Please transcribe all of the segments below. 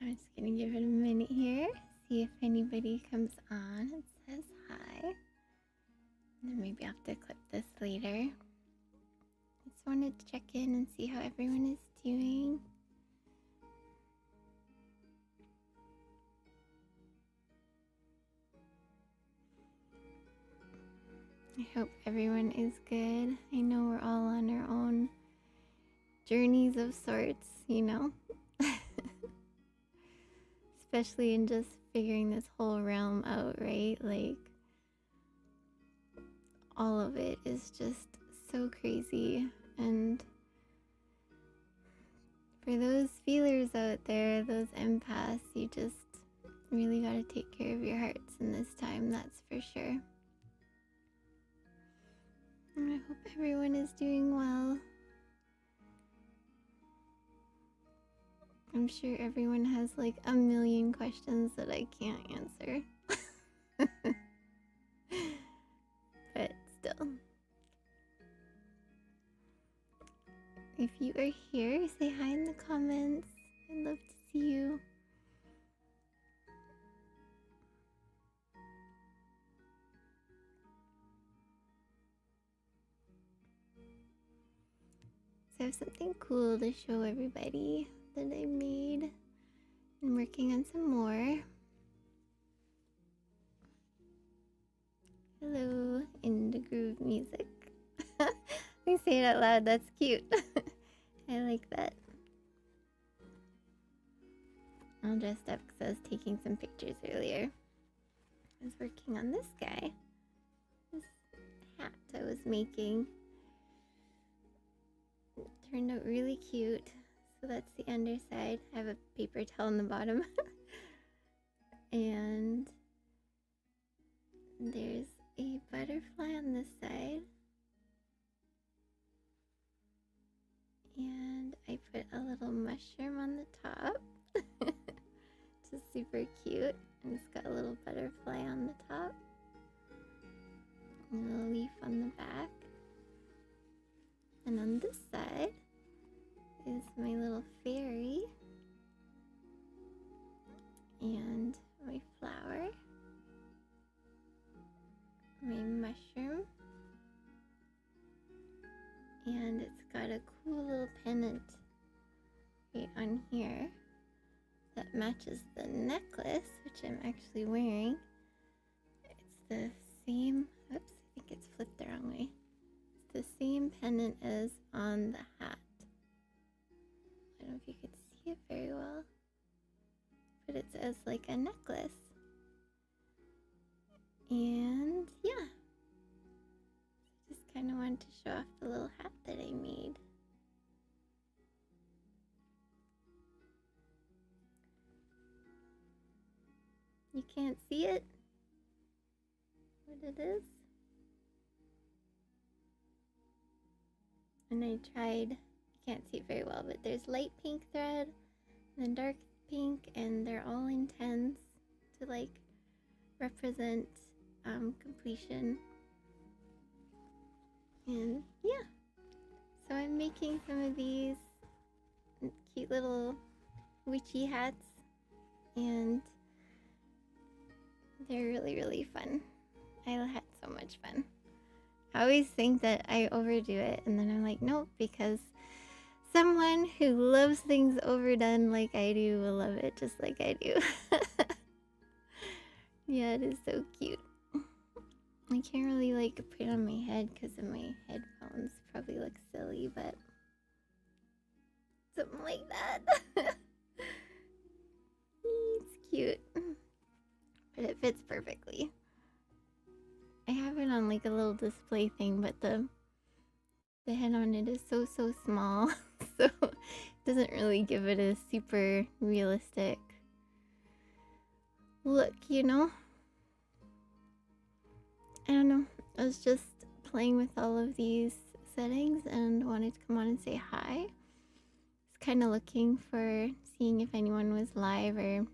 I'm just gonna give it a minute here, see if anybody comes on and says hi. And then maybe I'll have to clip this later. Just wanted to check in and see how everyone is doing. I hope everyone is good. I know we're all on our own journeys of sorts, you know? Especially in just figuring this whole realm out, right? Like, all of it is just so crazy. And for those feelers out there, those empaths, you just really gotta take care of your hearts in this time, that's for sure. And I hope everyone is doing well. I'm sure everyone has like a million questions that I can't answer. But still. If you are here, say hi in the comments. I'd love to see you. So I have something cool to show everybody that I made. I'm working on some more. Hello, in the groove music. I say it out loud, that's cute. I like that. All dressed up because I was taking some pictures earlier. I was working on this guy. This hat I was making. It turned out really cute. So that's the underside. I have a paper towel on the bottom. And there's a butterfly on this side. And I put a little mushroom on the top. Which is super cute. And it's got a little butterfly on the top. And a little leaf on the back. And on this side is my little fairy. And my flower. My mushroom. And it's got a cool little pendant right on here that matches the necklace, which I'm actually wearing. It's the same, oops, I think it's flipped the wrong way. It's the same pendant as on the hat. I don't know if you could see it very well, but it's as like a necklace. And yeah, just kind of wanted to show off the little hat that I made. You can't see it? What it is? And I tried, you can't see it very well, but there's light pink thread and then dark pink, and they're all in tens to like represent completion. And yeah, so I'm making some of these cute little witchy hats, and they're really, really fun. I had so much fun. I always think that I overdo it, and then I'm like, nope, because someone who loves things overdone like I do will love it just like I do. Yeah, it is so cute. I can't really like put it on my head because of my headphones. Probably look silly, but something like that. It's cute, but it fits perfectly. I have it on like a little display thing, but the head on it is so small, so it doesn't really give it a super realistic look, you know? I don't know. I was just playing with all of these settings and wanted to come on and say hi. I was kind of looking for seeing if anyone was live or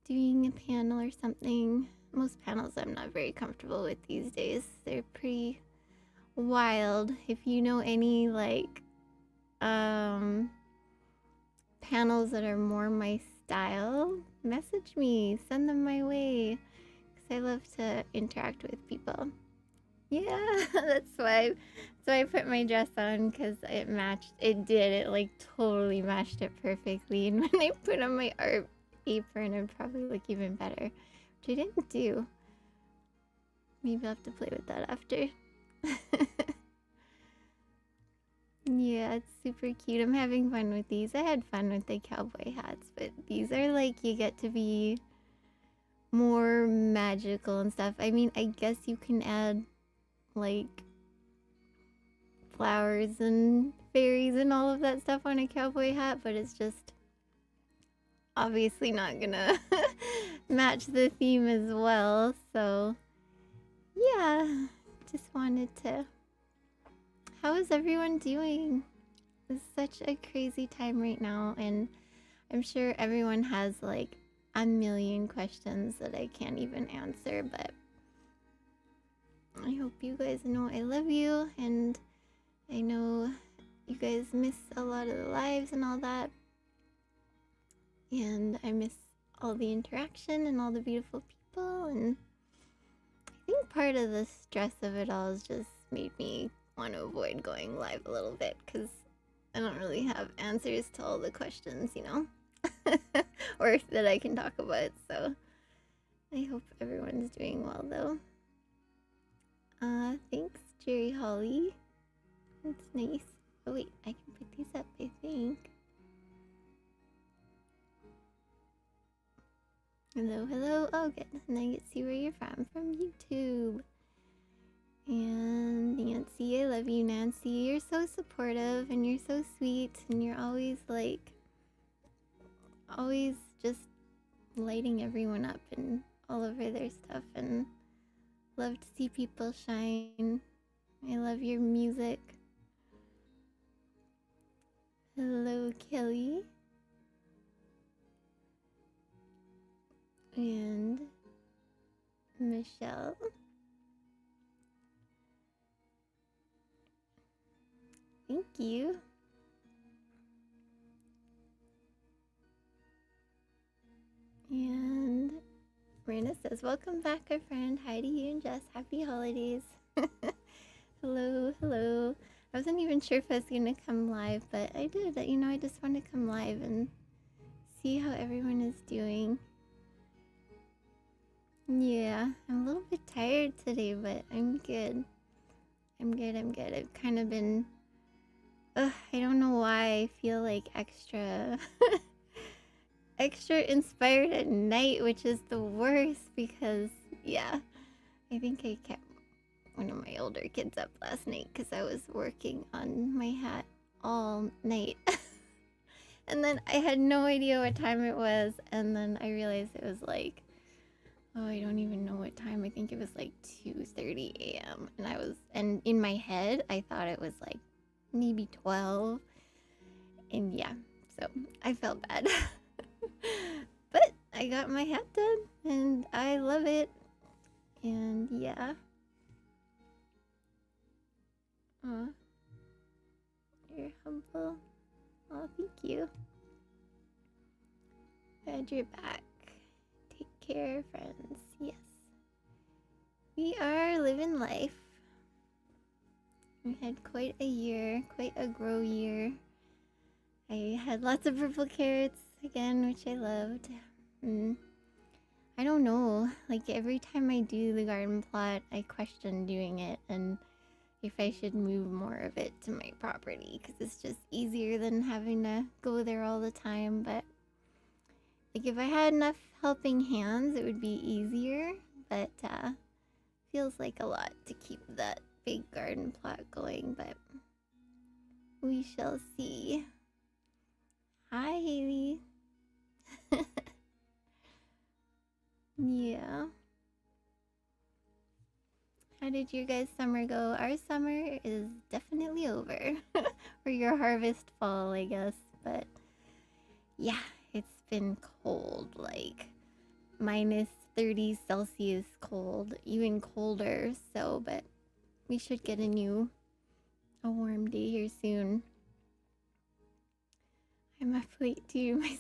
doing a panel or something. Most panels I'm not very comfortable with these days. They're pretty wild. If you know any like panels that are more my style, message me, send them my way, because I love to interact with people. Yeah, that's why I put my dress on, because it matched. It did. It like totally matched it perfectly. And when I put on my art apron, it'd probably look even better, which I didn't do. Maybe I'll have to play with that after. Yeah, it's super cute. I'm having fun with these. I had fun with the cowboy hats, but these are like you get to be more magical and stuff. I mean, I guess you can add like flowers and fairies and all of that stuff on a cowboy hat, but it's just obviously not gonna match the theme as well. So yeah, just wanted to. How is everyone doing? It's such a crazy time right now, and I'm sure everyone has like a million questions that I can't even answer, but I hope you guys know I love you, and I know you guys miss a lot of the lives and all that, and I miss all the interaction and all the beautiful people, and I think part of the stress of it all has just made me want to avoid going live a little bit, because I don't really have answers to all the questions, you know? Or that I can talk about, so I hope everyone's doing well though. Thanks, Jerry Holly. That's nice. Oh wait, I can put these up, I think. Hello, hello. Oh, good. And I get to see where you're from YouTube. And Nancy, I love you, Nancy. You're so supportive and you're so sweet, and you're always like, always just lighting everyone up and all over their stuff, and love to see people shine. I love your music. Hello, Kelly. And Michelle. Thank you. And Marina says, welcome back, our friend. Hi to you and Jess. Happy holidays. Hello, hello. I wasn't even sure if I was going to come live, but I did. You know, I just want to come live and see how everyone is doing. Yeah, I'm a little bit tired today, but I'm good. I'm good. I've kind of been... I don't know why I feel like extra inspired at night, which is the worst, because yeah, I think I kept one of my older kids up last night because I was working on my hat all night. And then I had no idea what time it was, and then I realized it was like, oh, I don't even know what time. I think it was like 2:30 a.m. and in my head I thought it was like maybe 12. And yeah, so I felt bad. But I got my hat done and I love it. And yeah. Aw. You're humble. Oh, thank you. Glad you're back. Take care, friends. Yes. We are living life. We had quite a year, quite a grow year. I had lots of purple carrots again, which I loved. I don't know, like every time I do the garden plot, I question doing it and if I should move more of it to my property, because it's just easier than having to go there all the time. But like if I had enough helping hands, it would be easier, but feels like a lot to keep that big garden plot going, but we shall see. Hi, Haley. Yeah. How did your guys' summer go? Our summer is definitely over. Or your harvest fall, I guess. But yeah, it's been cold, like -30 Celsius cold, even colder. So, but we should get a warm day here soon. I'm up late too. My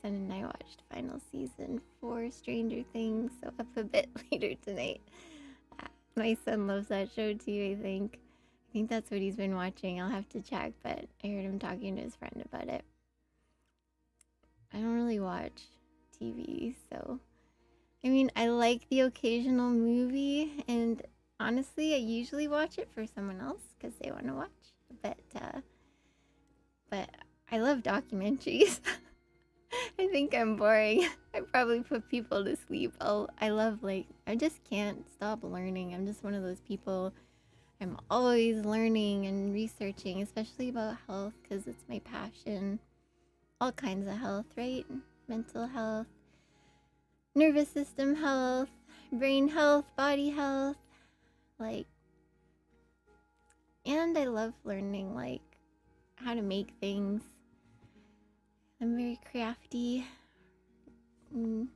son and I watched final season 4 Stranger Things, so up a bit later tonight. My son loves that show too, I think. I think that's what he's been watching. I'll have to check, but I heard him talking to his friend about it. I don't really watch TV, so I mean, I like the occasional movie, and honestly, I usually watch it for someone else because they want to watch. But I love documentaries. I think I'm boring. I probably put people to sleep. I love, like, I just can't stop learning. I'm just one of those people. I'm always learning and researching, especially about health because it's my passion. All kinds of health, right? Mental health, nervous system health, brain health, body health, like, and I love learning, like, how to make things. I'm very crafty, and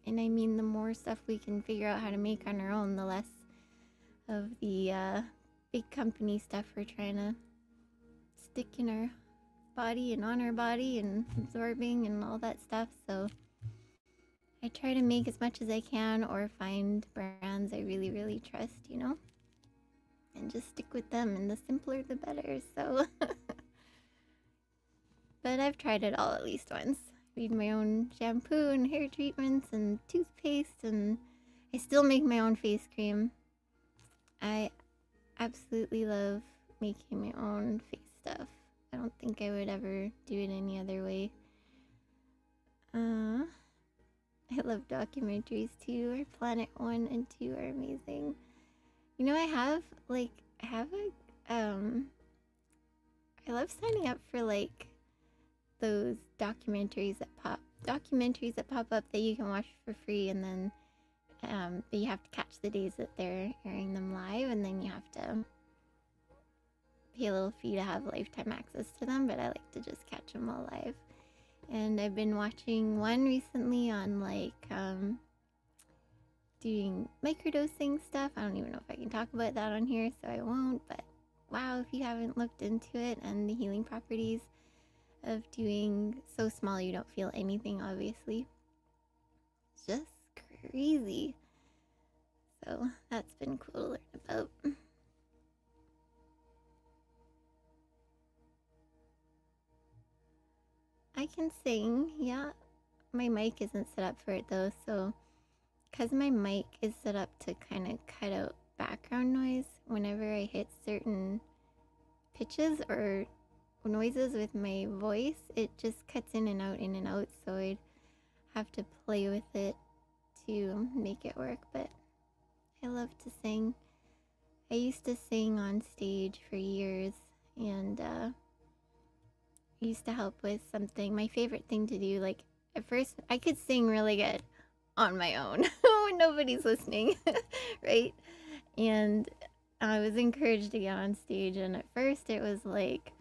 I mean, the more stuff we can figure out how to make on our own, the less of the big company stuff we're trying to stick in our body and on our body and absorbing and all that stuff. So I try to make as much as I can or find brands I really, really trust, you know, and just stick with them, and the simpler the better. So but I've tried it all at least once. Made my own shampoo and hair treatments and toothpaste, and I still make my own face cream. I absolutely love making my own face stuff. I don't think I would ever do it any other way. I love documentaries too. Our Planet 1 and 2 are amazing. You know, I have I love signing up for like those documentaries that pop up that you can watch for free, and then but you have to catch the days that they're airing them live, and then you have to pay a little fee to have lifetime access to them, but I like to just catch them all live. And I've been watching one recently on like doing microdosing stuff. I don't even know if I can talk about that on here, so I won't, but wow, if you haven't looked into it and the healing properties of doing so small you don't feel anything, obviously. It's just crazy. So that's been cool to learn about. I can sing, yeah. My mic isn't set up for it though, so because my mic is set up to kind of cut out background noise whenever I hit certain pitches or noises with my voice, it just cuts in and out, so I'd have to play with it to make it work. But I love to sing. I used to sing on stage for years, and used to help with something. My favorite thing to do, like, at first I could sing really good on my own when nobody's listening, right? And I was encouraged to get on stage, and at first it was like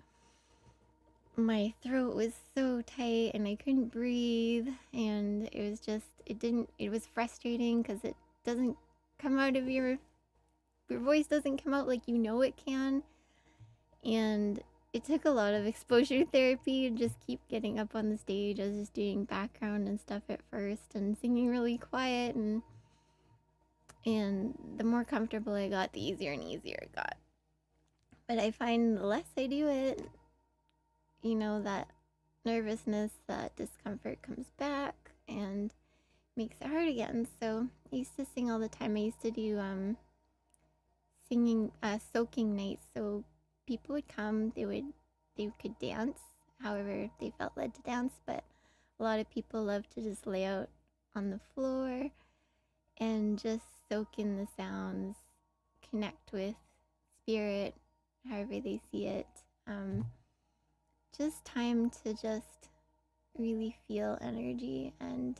my throat was so tight and I couldn't breathe, and it was just, it was frustrating because it doesn't come out of your voice doesn't come out like you know it can. And it took a lot of exposure therapy to just keep getting up on the stage. I was just doing background and stuff at first and singing really quiet, and the more comfortable I got, the easier and easier it got. But I find the less I do it, you know, that nervousness, that discomfort comes back and makes it hard again. So I used to sing all the time. I used to do singing soaking nights. So people would come, they could dance however they felt led to dance, but a lot of people love to just lay out on the floor and just soak in the sounds, connect with spirit however they see it. Just time to just really feel energy and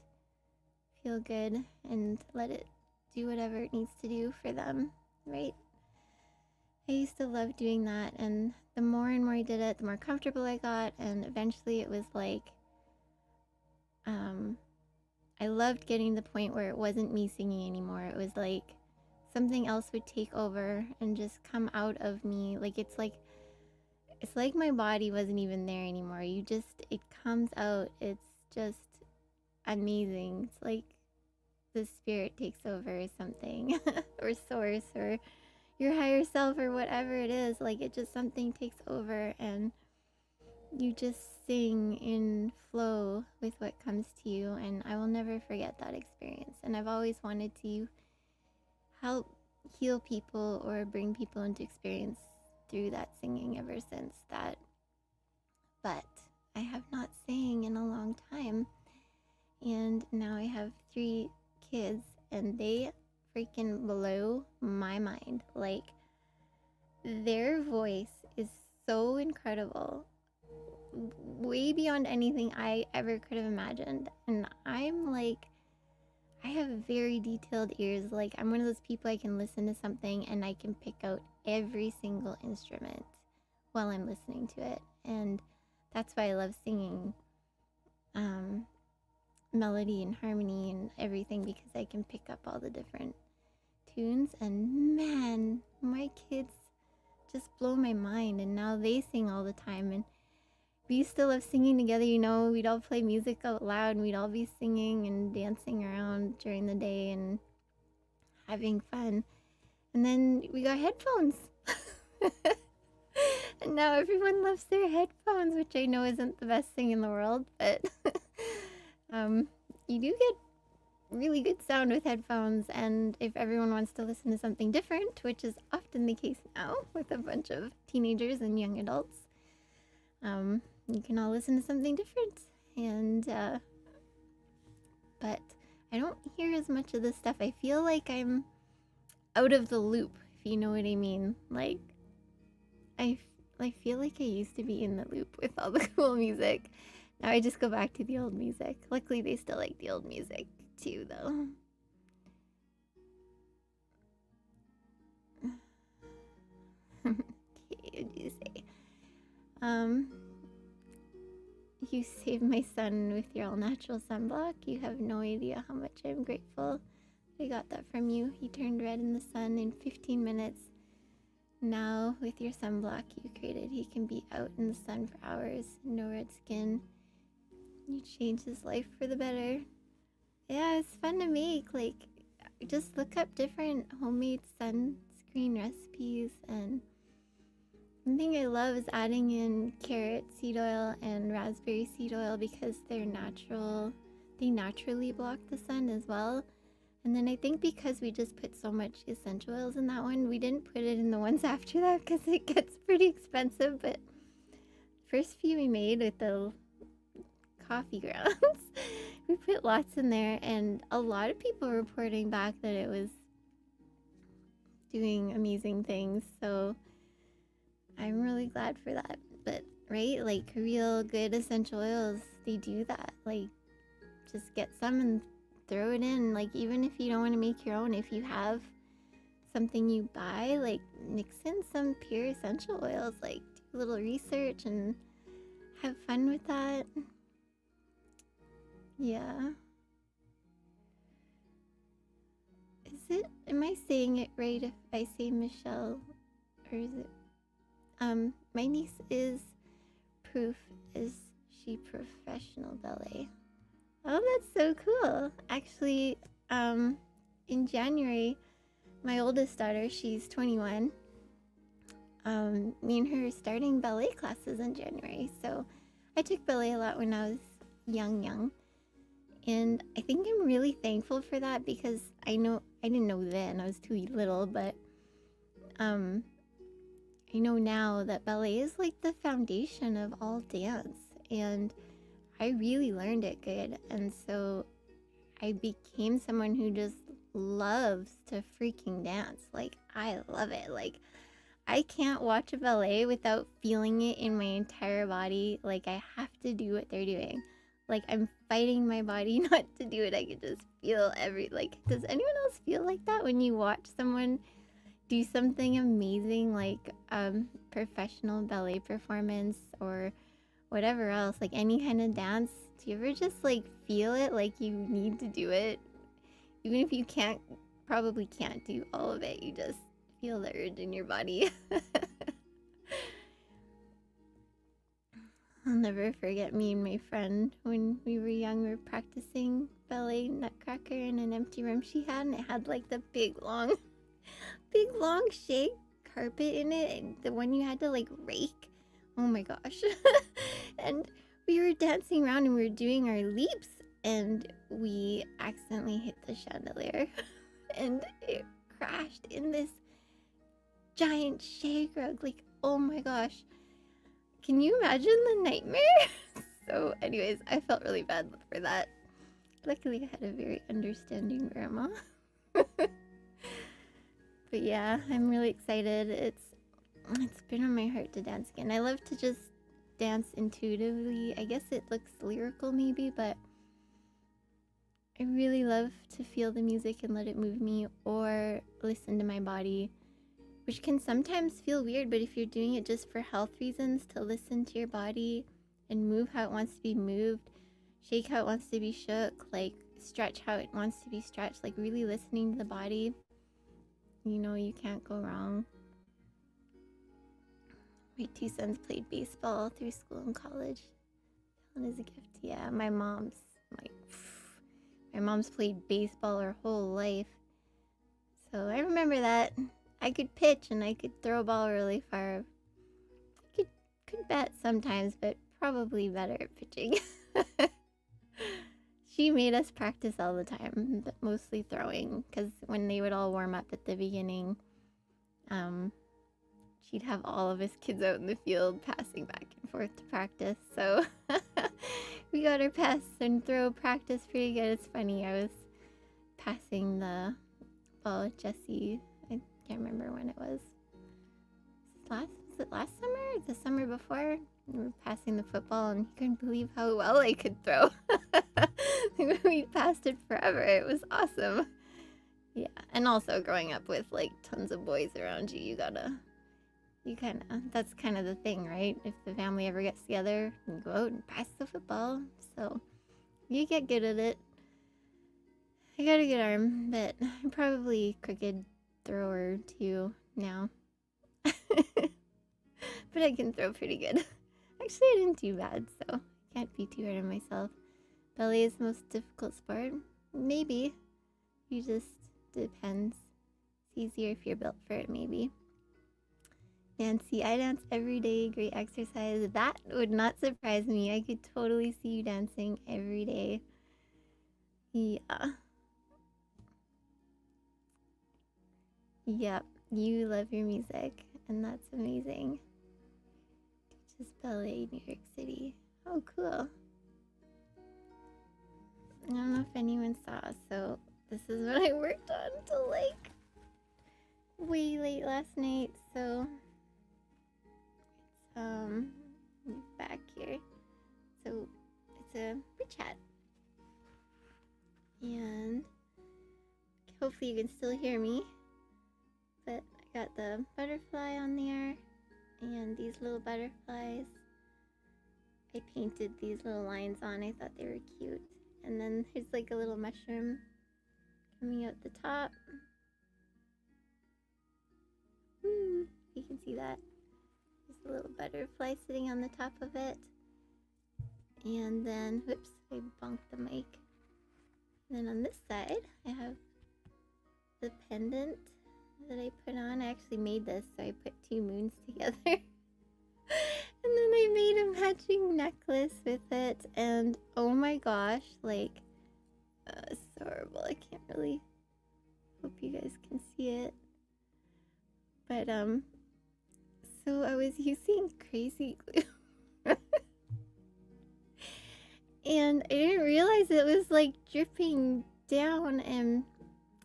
feel good and let it do whatever it needs to do for them, right? I used to love doing that, and the more and more I did it, the more comfortable I got, and eventually it was like, I loved getting to the point where it wasn't me singing anymore. It was like something else would take over and just come out of me. Like it's like my body wasn't even there anymore. It comes out. It's just amazing. It's like the spirit takes over or something, or source, or your higher self, or whatever it is. Like it just something takes over, and you just sing in flow with what comes to you. And I will never forget that experience. And I've always wanted to help heal people or bring people into experience through that singing ever since that. But I have not sang in a long time. And now I have 3 kids, and they freaking blow my mind. Like, their voice is so incredible, way beyond anything I ever could have imagined. And I'm like, I have very detailed ears. Like, I'm one of those people, I can listen to something and I can pick out every single instrument while I'm listening to it. And that's why I love singing melody and harmony and everything, because I can pick up all the different tunes. And man, my kids just blow my mind, and now they sing all the time. And we used to love singing together, you know. We'd all play music out loud, and we'd all be singing and dancing around during the day and having fun. And then we got headphones. And now everyone loves their headphones, which I know isn't the best thing in the world, but you do get really good sound with headphones. And if everyone wants to listen to something different, which is often the case now with a bunch of teenagers and young adults, you can all listen to something different. And but I don't hear as much of this stuff. I feel like I'm out of the loop, if you know what I mean. Like, I feel like I used to be in the loop with all the cool music. Now I just go back to the old music. Luckily, they still like the old music too, though. Okay, what do you say? You saved my son with your all-natural sunblock. You have no idea how much I'm grateful I got that from you. He turned red in the sun in 15 minutes. Now, with your sunblock you created, he can be out in the sun for hours, no red skin. You changed his life for the better. Yeah, it's fun to make. Like, just look up different homemade sunscreen recipes. And one thing I love is adding in carrot seed oil and raspberry seed oil, because they're natural. They naturally block the sun as well. And then I think because we just put so much essential oils in that one, we didn't put it in the ones after that because it gets pretty expensive. But first few we made with the coffee grounds, we put lots in there, and a lot of people reporting back that it was doing amazing things. So I'm really glad for that. But right, like real good essential oils, they do that. Like, just get some and throw it in. Like, even if you don't want to make your own, if you have something you buy, like mix in some pure essential oils. Like, do a little research and have fun with that. Yeah. Am I saying it right if I say Michelle, or is it my niece is proof. Is she professional ballet? Oh, that's so cool. Actually, in January, my oldest daughter, she's 21. Me and her are starting ballet classes in January. So I took ballet a lot when I was young. And I think I'm really thankful for that, because I didn't know then, I was too little, but I know now that ballet is like the foundation of all dance, and I really learned it good. And so I became someone who just loves to freaking dance. Like, I love it. Like, I can't watch a ballet without feeling it in my entire body. Like, I have to do what they're doing. Like, I'm fighting my body not to do it. I can just feel does anyone else feel like that when you watch someone do something amazing, like professional ballet performance or whatever else, like any kind of dance? Do you ever just like feel it, like you need to do it? Even if you probably can't do all of it, you just feel the urge in your body. I'll never forget me and my friend when we were young. We were practicing ballet Nutcracker in an empty room she had, and it had like the big long shag carpet in it, and the one you had to like rake. Oh my gosh. And we were dancing around and we were doing our leaps, and we accidentally hit the chandelier and it crashed in this giant shag rug. Like, oh my gosh. Can you imagine the nightmare? So anyways, I felt really bad for that. Luckily I had a very understanding grandma. But yeah, I'm really excited. It's been on my heart to dance again. I love to just dance intuitively. I guess it looks lyrical maybe, but I really love to feel the music and let it move me, or listen to my body, which can sometimes feel weird, but if you're doing it just for health reasons, to listen to your body and move how it wants to be moved, shake how it wants to be shook, like stretch how it wants to be stretched, like really listening to the body, you know, you can't go wrong. My 2 sons played baseball through school and college. That is a gift. Yeah, my mom's played baseball her whole life. So I remember that. I could pitch and I could throw a ball really far. I could bat sometimes, but probably better at pitching. She made us practice all the time, but mostly throwing, because when they would all warm up at the beginning, she'd have all of us kids out in the field passing back and forth to practice. So we got our pass and throw practice pretty good. It's funny, I was passing the ball with Jesse. I can't remember when it was. Was it last summer or the summer before? We were passing the football and he couldn't believe how well I could throw. We passed it forever. It was awesome. Yeah, and also growing up with like tons of boys around you, that's kind of the thing, right? If the family ever gets together, you go out and pass the football. So you get good at it. I got a good arm, but I'm probably a crooked thrower too now. But I can throw pretty good. Actually, I didn't do bad, so I can't be too hard on myself. Ballet is the most difficult sport? Maybe. You just depends. It's easier if you're built for it, maybe. Nancy, I dance every day. Great exercise. That would not surprise me. I could totally see you dancing every day. Yeah. Yep. You love your music, and that's amazing. Teaches ballet, New York City. Oh, cool. I don't know if anyone saw, so this is what I worked on till like way late last night, so it's back here. So it's a free chat. And hopefully you can still hear me. But I got the butterfly on there and these little butterflies. I painted these little lines on. I thought they were cute. And then there's like a little mushroom coming out the top. You can see that. There's a little butterfly sitting on the top of it. And then, whoops, I bonked the mic. And then on this side, I have the pendant that I put on. I actually made this, so I put 2 moons together. And then I made a matching necklace with it, and oh my gosh, like, it's so horrible. I can't really, hope you guys can see it. But, so I was using crazy glue. And I didn't realize it was like dripping down, and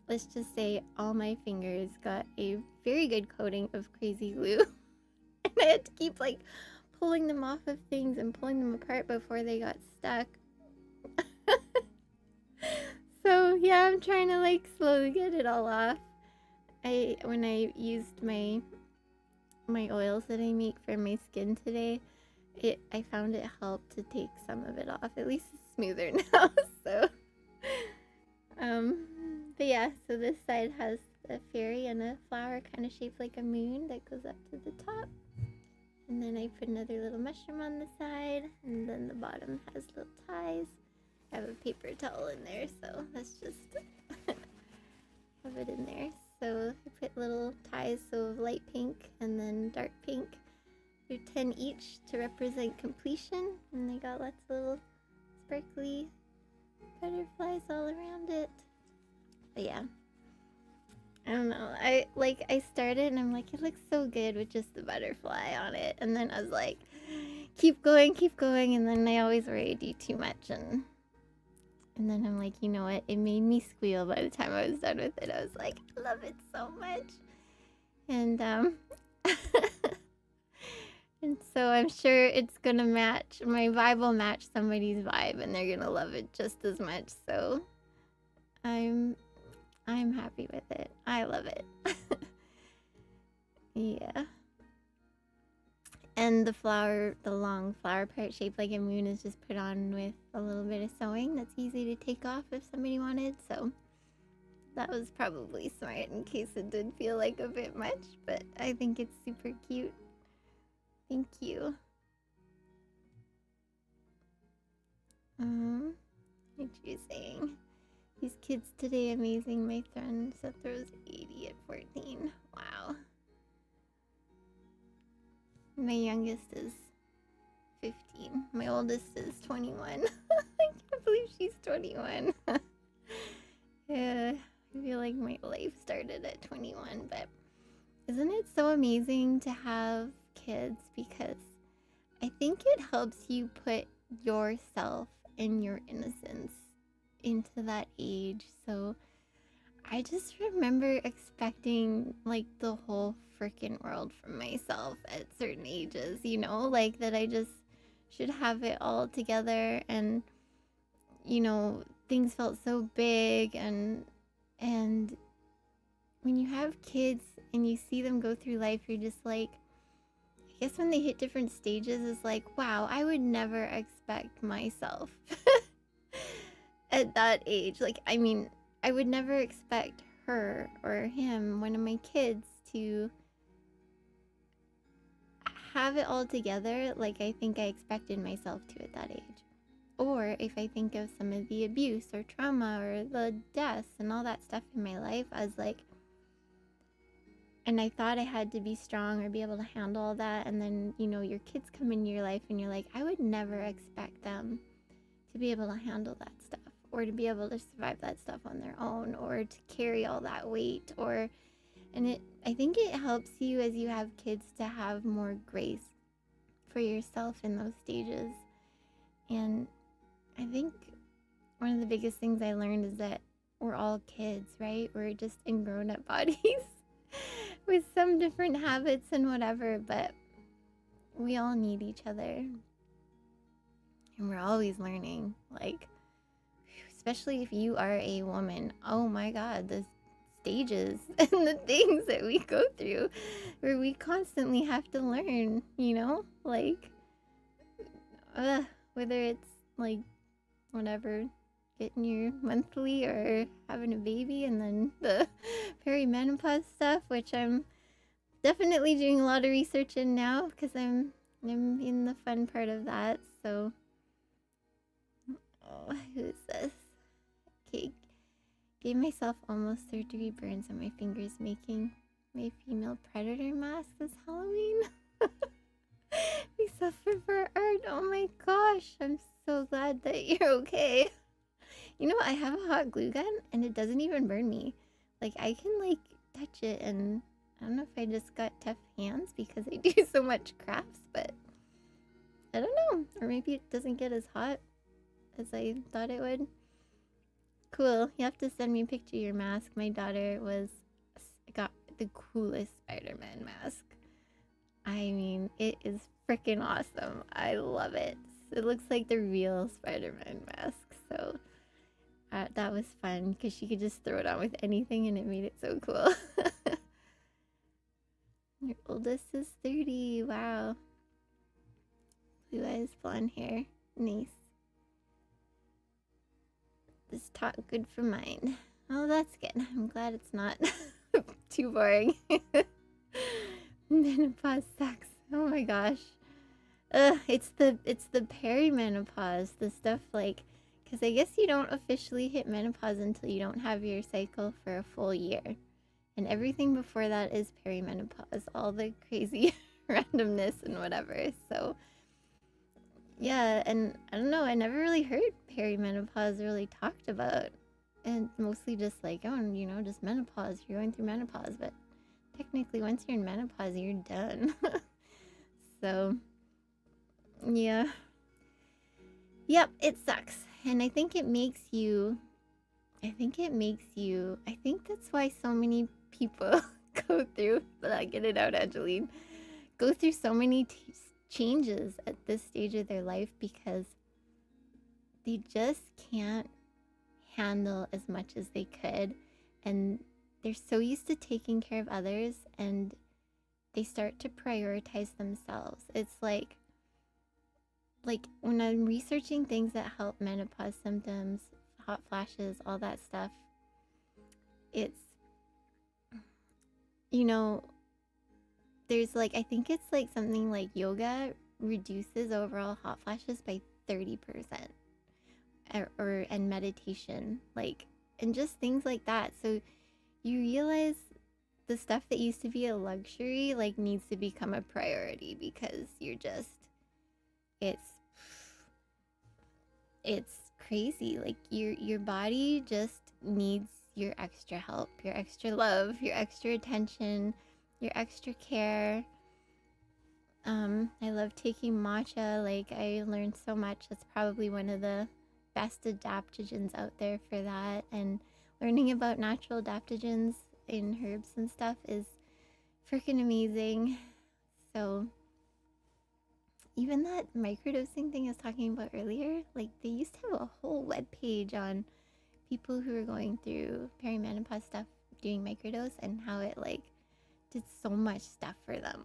let's just say all my fingers got a very good coating of crazy glue. And I had to keep like pulling them off of things and pulling them apart before they got stuck. So yeah, I'm trying to like slowly get it all off. When I used my oils that I make for my skin today, I found it helped to take some of it off. At least it's smoother now. So but yeah, so this side has a fairy and a flower kind of shaped like a moon that goes up to the top. And then I put another little mushroom on the side, and then the bottom has little ties. I have a paper towel in there, so that's just have it in there. So I put little ties, so light pink and then dark pink. They're 10 each to represent completion, and they got lots of little sparkly butterflies all around it. But yeah, I don't know. I started and I'm like, it looks so good with just the butterfly on it, and then I was like, keep going, and then I always worry I do too much, and then I'm like, you know what? It made me squeal by the time I was done with it. I was like, I love it so much, and and so I'm sure it's gonna match, my vibe will match somebody's vibe, and they're gonna love it just as much. So I'm happy with it. I love it. Yeah. And the flower, the long flower part shaped like a moon, is just put on with a little bit of sewing that's easy to take off if somebody wanted. So that was probably smart in case it did feel like a bit much, but I think it's super cute. Thank you. What you saying? These kids today amazing. My friend said throws 80 at 14. Wow. My youngest is 15. My oldest is 21. I can't believe she's 21. Yeah, I feel like my life started at 21, but isn't it so amazing to have kids? Because I think it helps you put yourself and your innocence into that age. So I just remember expecting like the whole freaking world from myself at certain ages, you know, like that I just should have it all together, and you know, things felt so big, and when you have kids and you see them go through life, you're just like, I guess when they hit different stages, it's like, wow, I would never expect myself at that age. Like, I mean, I would never expect her or him, one of my kids, to have it all together like I think I expected myself to at that age. Or if I think of some of the abuse or trauma or the deaths and all that stuff in my life, I was like, and I thought I had to be strong or be able to handle all that. And then, you know, your kids come into your life and you're like, I would never expect them to be able to handle that stuff, or to be able to survive that stuff on their own, or to carry all that weight, I think it helps you as you have kids to have more grace for yourself in those stages. And I think one of the biggest things I learned is that we're all kids, right? We're just in grown-up bodies with some different habits and whatever, but we all need each other. And we're always learning, like, especially if you are a woman. Oh my God, the stages and the things that we go through where we constantly have to learn, you know, like, whether it's like whatever, getting your monthly or having a baby, and then the perimenopause stuff, which I'm definitely doing a lot of research in now because I'm in the fun part of that. So, oh, who's this? Okay, gave myself almost 3rd-degree burns on my fingers making my female predator mask this Halloween. We suffer for art. Oh my gosh, I'm so glad that you're okay. You know, I have a hot glue gun and it doesn't even burn me. Like, I can like touch it, and I don't know if I just got tough hands because I do so much crafts, but I don't know. Or maybe it doesn't get as hot as I thought it would. Cool. You have to send me a picture of your mask. My daughter got the coolest Spider-Man mask. I mean, it is freaking awesome. I love it. It looks like the real Spider-Man mask. So that was fun because she could just throw it on with anything and it made it so cool. Your oldest is 30. Wow. Blue eyes, blonde hair. Nice. This talk good for mind. Oh, that's good. I'm glad it's not too boring. Menopause sucks. Oh my gosh. It's the perimenopause, the stuff like, because I guess you don't officially hit menopause until you don't have your cycle for a full year, and everything before that is perimenopause, all the crazy randomness and whatever. So yeah, and I don't know, I never really heard perimenopause really talked about, and mostly just like, oh, just menopause. You're going through menopause, but technically, once you're in menopause, you're done. So yeah. Yep, it sucks. And I think that's why so many people go through, get it out, Angeline, go through so many changes at this stage of their life, because they just can't handle as much as they could. And they're so used to taking care of others, and they start to prioritize themselves. It's like when I'm researching things that help menopause symptoms, hot flashes, all that stuff, it's, there's I think it's something like yoga reduces overall hot flashes by 30%, and meditation, and just things like that. So you realize the stuff that used to be a luxury needs to become a priority, because it's crazy. Your body just needs your extra help, your extra love, your extra attention, your extra care. I love taking matcha. I learned so much. That's probably one of the best adaptogens out there for that. And learning about natural adaptogens in herbs and stuff is freaking amazing. So even that microdosing thing I was talking about earlier, they used to have a whole web page on people who were going through perimenopause stuff doing microdose, and how it did so much stuff for them.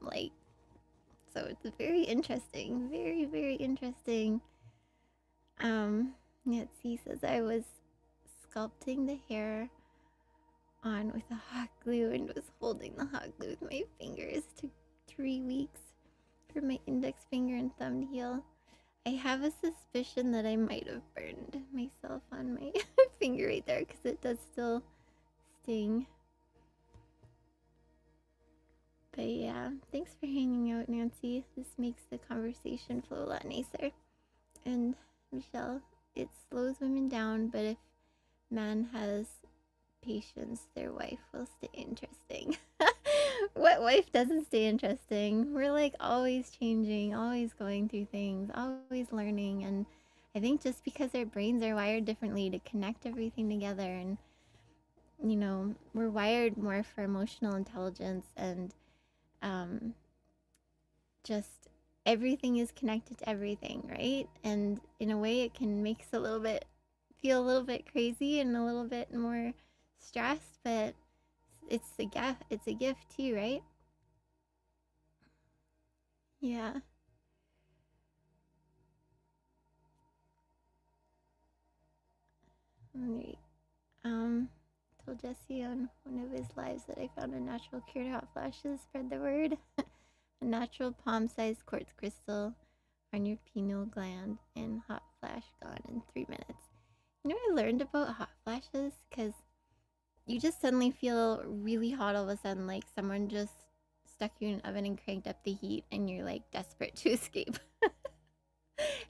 So it's very interesting, very, very interesting. Let's see, says I was sculpting the hair on with a hot glue and was holding the hot glue with my fingers. Took 3 weeks for my index finger and thumb to heal. I have a suspicion that I might have burned myself on my finger right there, because it does still sting. But yeah, thanks for hanging out, Nancy. This makes the conversation flow a lot nicer. And Michelle, it slows women down, but if man has patience, their wife will stay interesting. What wife doesn't stay interesting? We're always changing, always going through things, always learning. And I think just because our brains are wired differently to connect everything together, and we're wired more for emotional intelligence, and just everything is connected to everything, right? And in a way, it can make us feel a little bit crazy and a little bit more stressed, but it's a gift. It's a gift too, right? Yeah. Right. Told Jesse on one of his lives that I found a natural cure to hot flashes. Spread the word. A natural palm-sized quartz crystal on your pineal gland, and hot flash gone in 3 minutes. I learned about hot flashes because you just suddenly feel really hot all of a sudden, like someone just stuck you in an oven and cranked up the heat, and you're desperate to escape.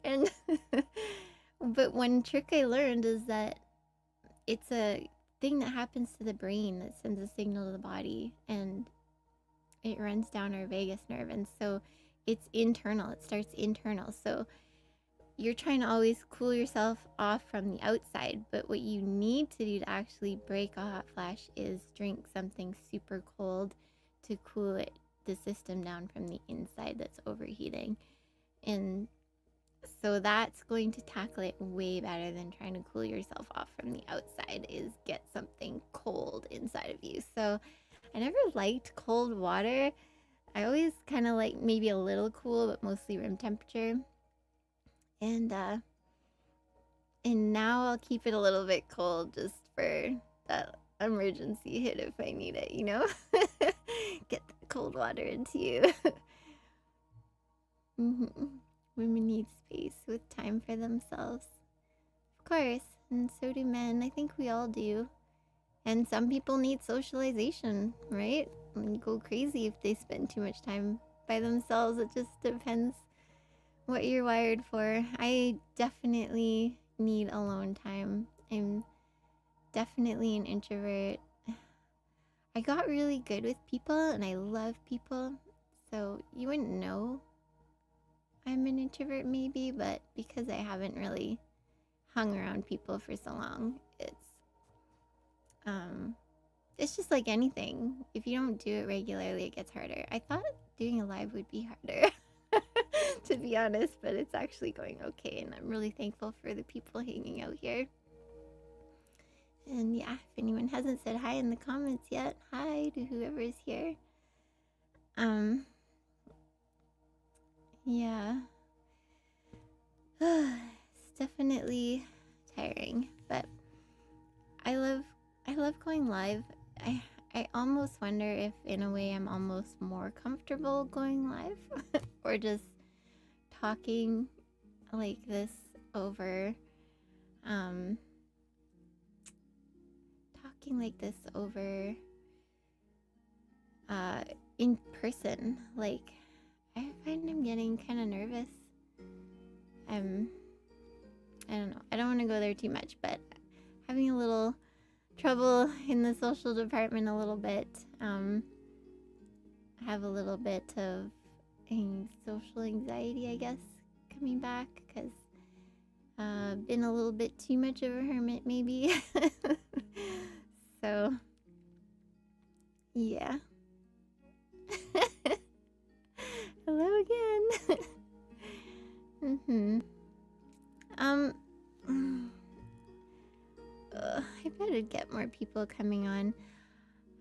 And but one trick I learned is that it's a thing that happens to the brain that sends a signal to the body, and it runs down our vagus nerve, and so it's internal. It starts internal. So you're trying to always cool yourself off from the outside, but what you need to do to actually break a hot flash is drink something super cold to cool the system down from the inside that's overheating. And so that's going to tackle it way better than trying to cool yourself off from the outside, is get something cold inside of you. So I never liked cold water. I always kind of like maybe a little cool, but mostly room temperature. And now I'll keep it a little bit cold just for that emergency hit if I need it, Get the cold water into you. Mm-hmm. Women need space with time for themselves. Of course, and so do men. I think we all do. And some people need socialization, right? And go crazy if they spend too much time by themselves. It just depends what you're wired for. I definitely need alone time. I'm definitely an introvert. I got really good with people and I love people. So you wouldn't know I'm an introvert maybe, but because I haven't really hung around people for so long, it's just like anything. If you don't do it regularly, it gets harder. I thought doing a live would be harder, to be honest, but it's actually going okay, and I'm really thankful for the people hanging out here. And yeah, if anyone hasn't said hi in the comments yet, hi to whoever is here. Yeah. It's definitely tiring, but I love going live. I almost wonder if in a way I'm almost more comfortable going live or just talking like this over talking like this over in person. Like I find I'm getting kind of nervous. I don't know. I don't want to go there too much, but having a little trouble in the social department a little bit. I have a little bit of social anxiety, I guess, coming back because been a little bit too much of a hermit maybe. So yeah. Hello again. I better get more people coming on.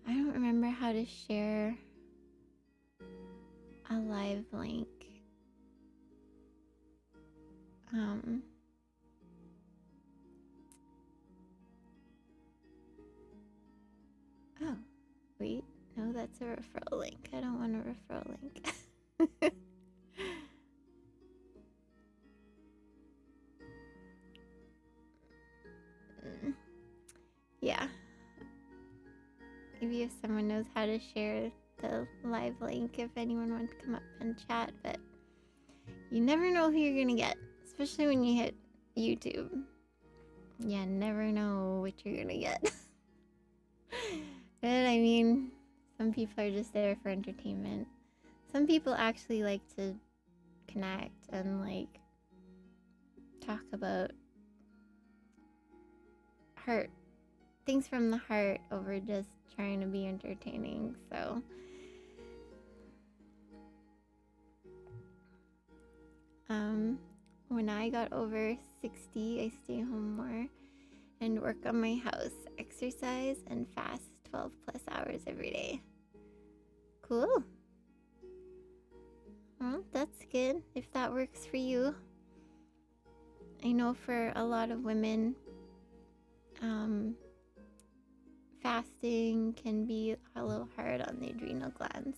I don't remember how to share a live link. Oh, wait. No, that's a referral link. I don't want a referral link. Yeah. Maybe if someone knows how to share the live link, if anyone wants to come up and chat, but you never know who you're gonna get, especially when you hit YouTube. You never know what you're gonna get. But I mean, some people are just there for entertainment. Some people actually like to connect and like talk about things from the heart over just trying to be entertaining. So when I got over 60, I stay home more and work on my house, exercise, and fast 12 plus hours every day. Cool. Well, that's good if that works for you. I know for a lot of women, fasting can be a little hard on the adrenal glands.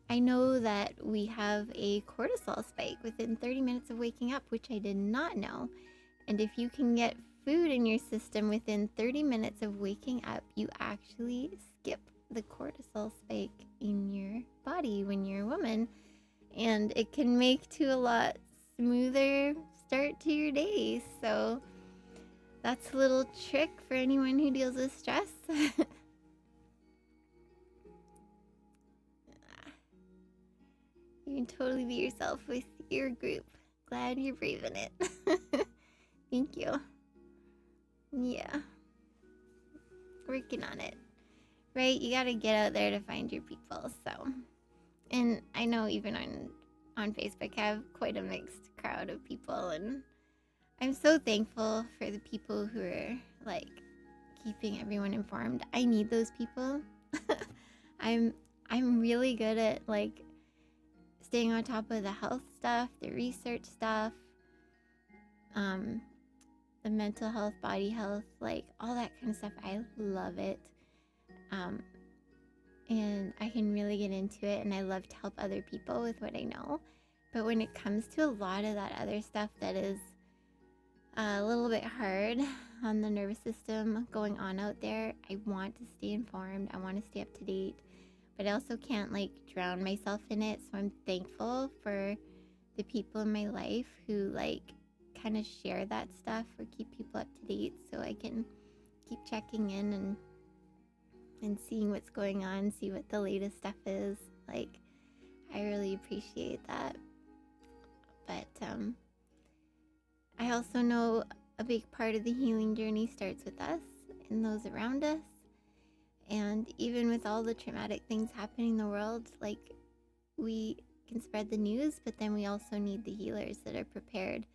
I know that we have a cortisol spike within 30 minutes of waking up, which I did not know. And if you can get food in your system within 30 minutes of waking up, you actually skip the cortisol spike in your body when you're a woman. And it can make to a lot smoother start to your day. So that's a little trick for anyone who deals with stress. You can totally be yourself with your group. Glad you're brave in it. Thank you. Yeah. Working on it. Right? You gotta get out there to find your people. So, and I know even on Facebook I have quite a mixed crowd of people, and I'm so thankful for the people who are like keeping everyone informed. I need those people. I'm really good at like staying on top of the health stuff, the research stuff, the mental health, body health, like all that kind of stuff. I love it. And I can really get into it, and I love to help other people with what I know. But when it comes to a lot of that other stuff that is a little bit hard on the nervous system going on out there, I want to stay informed. I want to stay up to date, but I also can't like drown myself in it. So I'm thankful for the people in my life who like kind of share that stuff or keep people up to date, so I can keep checking in and seeing what's going on, see what the latest stuff is. Like, I really appreciate that. But I also know a big part of the healing journey starts with us and those around us. And even with all the traumatic things happening in the world, like, we can spread the news, but then we also need the healers that are prepared,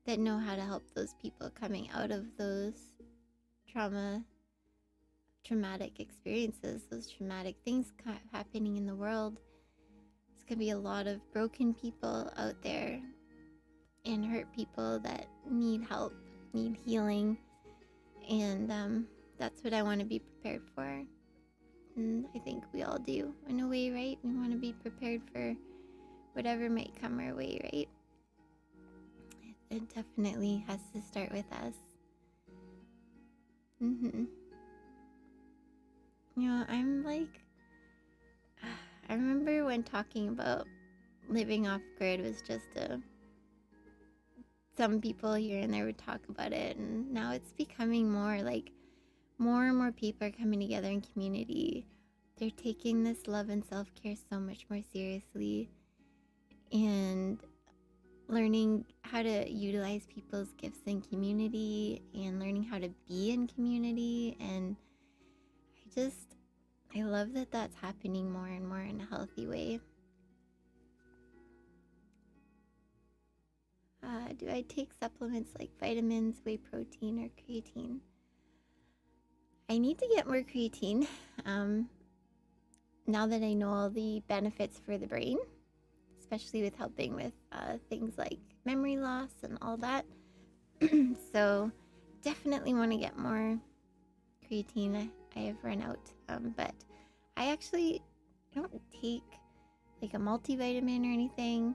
that know how to help those people coming out of those traumatic experiences, those traumatic things happening in the world. There's going to be a lot of broken people out there and hurt people that need help, need healing. And that's what I want to be prepared for. And I think we all do in a way, right? We want to be prepared for whatever might come our way, right? It definitely has to start with us. You know, I'm like, I remember when talking about living off grid was just some people here and there would talk about it, and now it's becoming more like more and more people are coming together in community. They're taking this love and self-care so much more seriously and learning how to utilize people's gifts in community and learning how to be in community. And I love that that's happening more and more in a healthy way. Do I take supplements like vitamins, whey protein, or creatine? I need to get more creatine now that I know all the benefits for the brain, especially with helping with things like memory loss and all that. So definitely want to get more creatine. I have run out, but I don't take like a multivitamin or anything.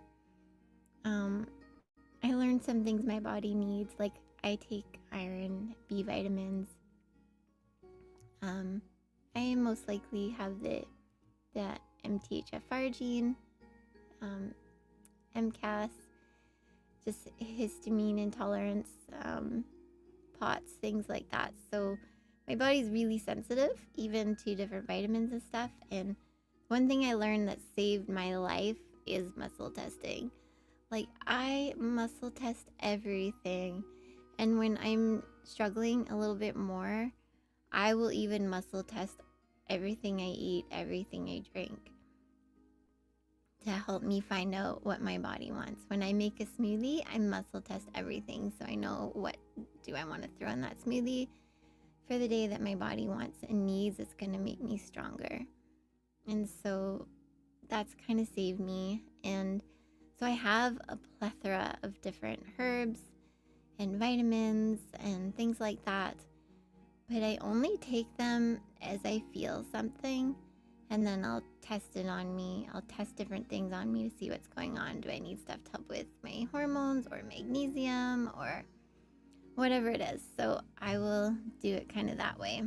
I learned some things my body needs, like I take iron, B vitamins. I most likely have the MTHFR gene, MCAS, just histamine intolerance, POTS, things like that. So my body's really sensitive, even to different vitamins and stuff. And one thing I learned that saved my life is muscle testing. Like, I muscle test everything. And when I'm struggling a little bit more, I will even muscle test everything I eat, everything I drink, to help me find out what my body wants. When I make a smoothie, I muscle test everything so I know what do I want to throw in that smoothie for the day that my body wants and needs. It's going to make me stronger. And so that's kind of saved me. And so I have a plethora of different herbs and vitamins and things like that, but I only take them as I feel something, and then I'll test it on me. I'll test different things on me to see what's going on. Do I need stuff to help with my hormones or magnesium or whatever it is? So I will do it kind of that way.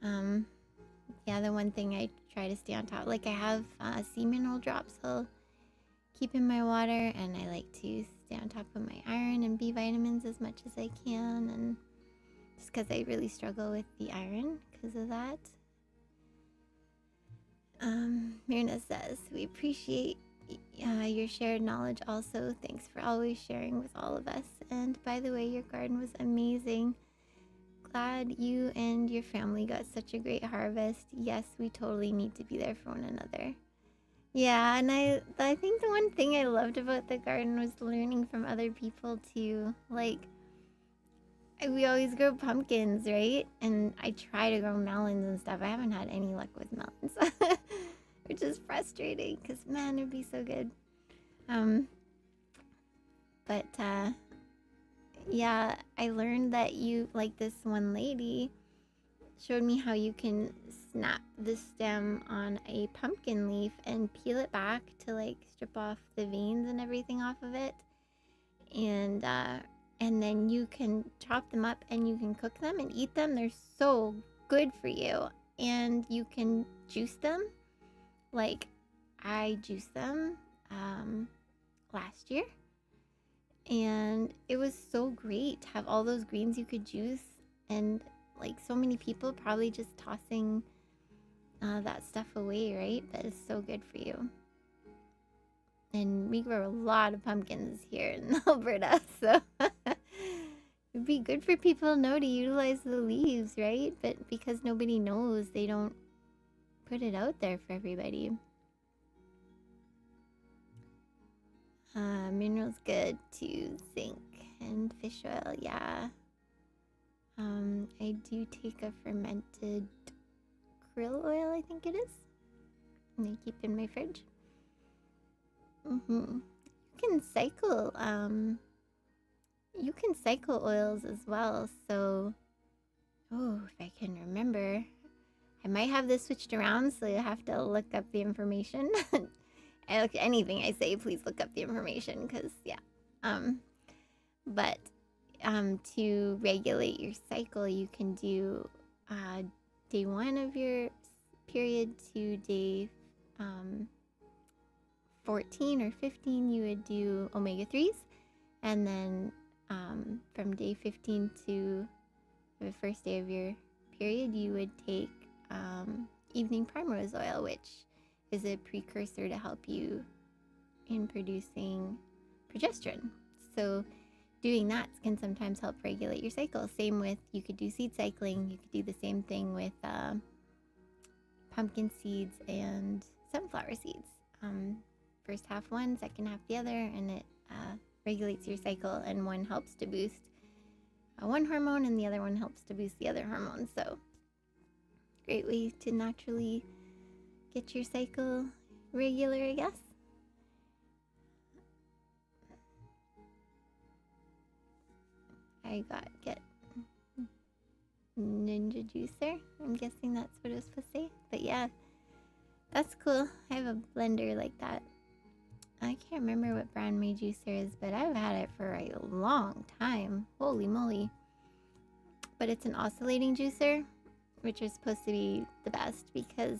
Yeah, the one thing I try to stay on top, like I have sea mineral drops I'll keep in my water, and I like to stay on top of my iron and B vitamins as much as I can, and just because I really struggle with the iron because of that. Myrna says, we appreciate your shared knowledge also. Thanks for always sharing with all of us. And by the way, your garden was amazing. Glad you and your family got such a great harvest. Yes, we totally need to be there for one another. Yeah, and I think the one thing I loved about the garden was learning from other people too. Like, we always grow pumpkins, right? And I try to grow melons and stuff. I haven't had any luck with melons, which is frustrating because, man, it'd be so good. But yeah, I learned that you, like this one lady, showed me how you can snap the stem on a pumpkin leaf and peel it back to like strip off the veins and everything off of it. And then you can chop them up and you can cook them and eat them. They're so good for you. And you can juice them. Like I juiced them last year. And it was so great to have all those greens you could juice. And like so many people probably just tossing that stuff away, right? That is so good for you. And we grow a lot of pumpkins here in Alberta, so it'd be good for people to know to utilize the leaves, right? But because nobody knows, they don't put it out there for everybody. Minerals good to zinc and fish oil, yeah. I do take a fermented krill oil, I think it is. And I keep in my fridge. You can cycle oils as well. So if I can remember, I might have this switched around, so you have to look up the information. Anything I say, please look up the information, because but to regulate your cycle, you can do day 1 of your period to day 14 or 15, you would do omega-3s, and then from day 15 to the first day of your period, you would take evening primrose oil, which is a precursor to help you in producing progesterone. So doing that can sometimes help regulate your cycle. Same with, you could do seed cycling. You could do the same thing with pumpkin seeds and sunflower seeds. First half one, second half the other, and it regulates your cycle, and one helps to boost one hormone and the other one helps to boost the other hormone. So great way to naturally get your cycle regular, I guess. I get Ninja Juicer. I'm guessing that's what it was supposed to say. But yeah, that's cool. I have a blender like that. I can't remember what brand my juicer is, but I've had it for a long time. Holy moly. But it's an oscillating juicer, which is supposed to be the best because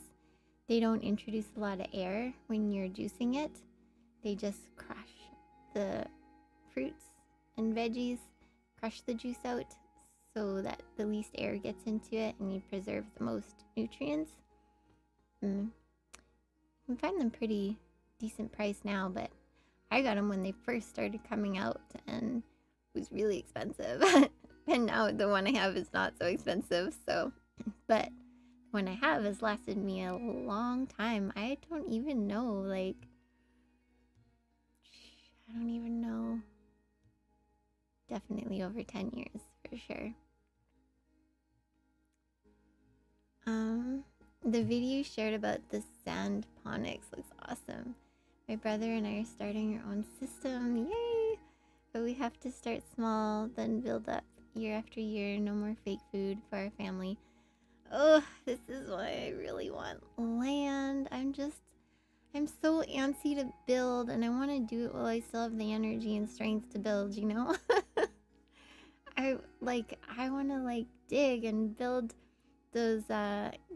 they don't introduce a lot of air when you're juicing it. They just crush the fruits and veggies, crush the juice out so that the least air gets into it and you preserve the most nutrients. You can find them pretty decent price now, but I got them when they first started coming out and it was really expensive. And now the one I have is not so expensive, so but the one I have has lasted me a long time. I don't even know, definitely over 10 years for sure. The video you shared about the sand ponics looks awesome. My brother and I are starting our own system, yay! But we have to start small, then build up year after year. No more fake food for our family. Oh, this is why I really want land. I'm so antsy to build, and I want to do it while I still have the energy and strength to build, you know? I want to dig and build those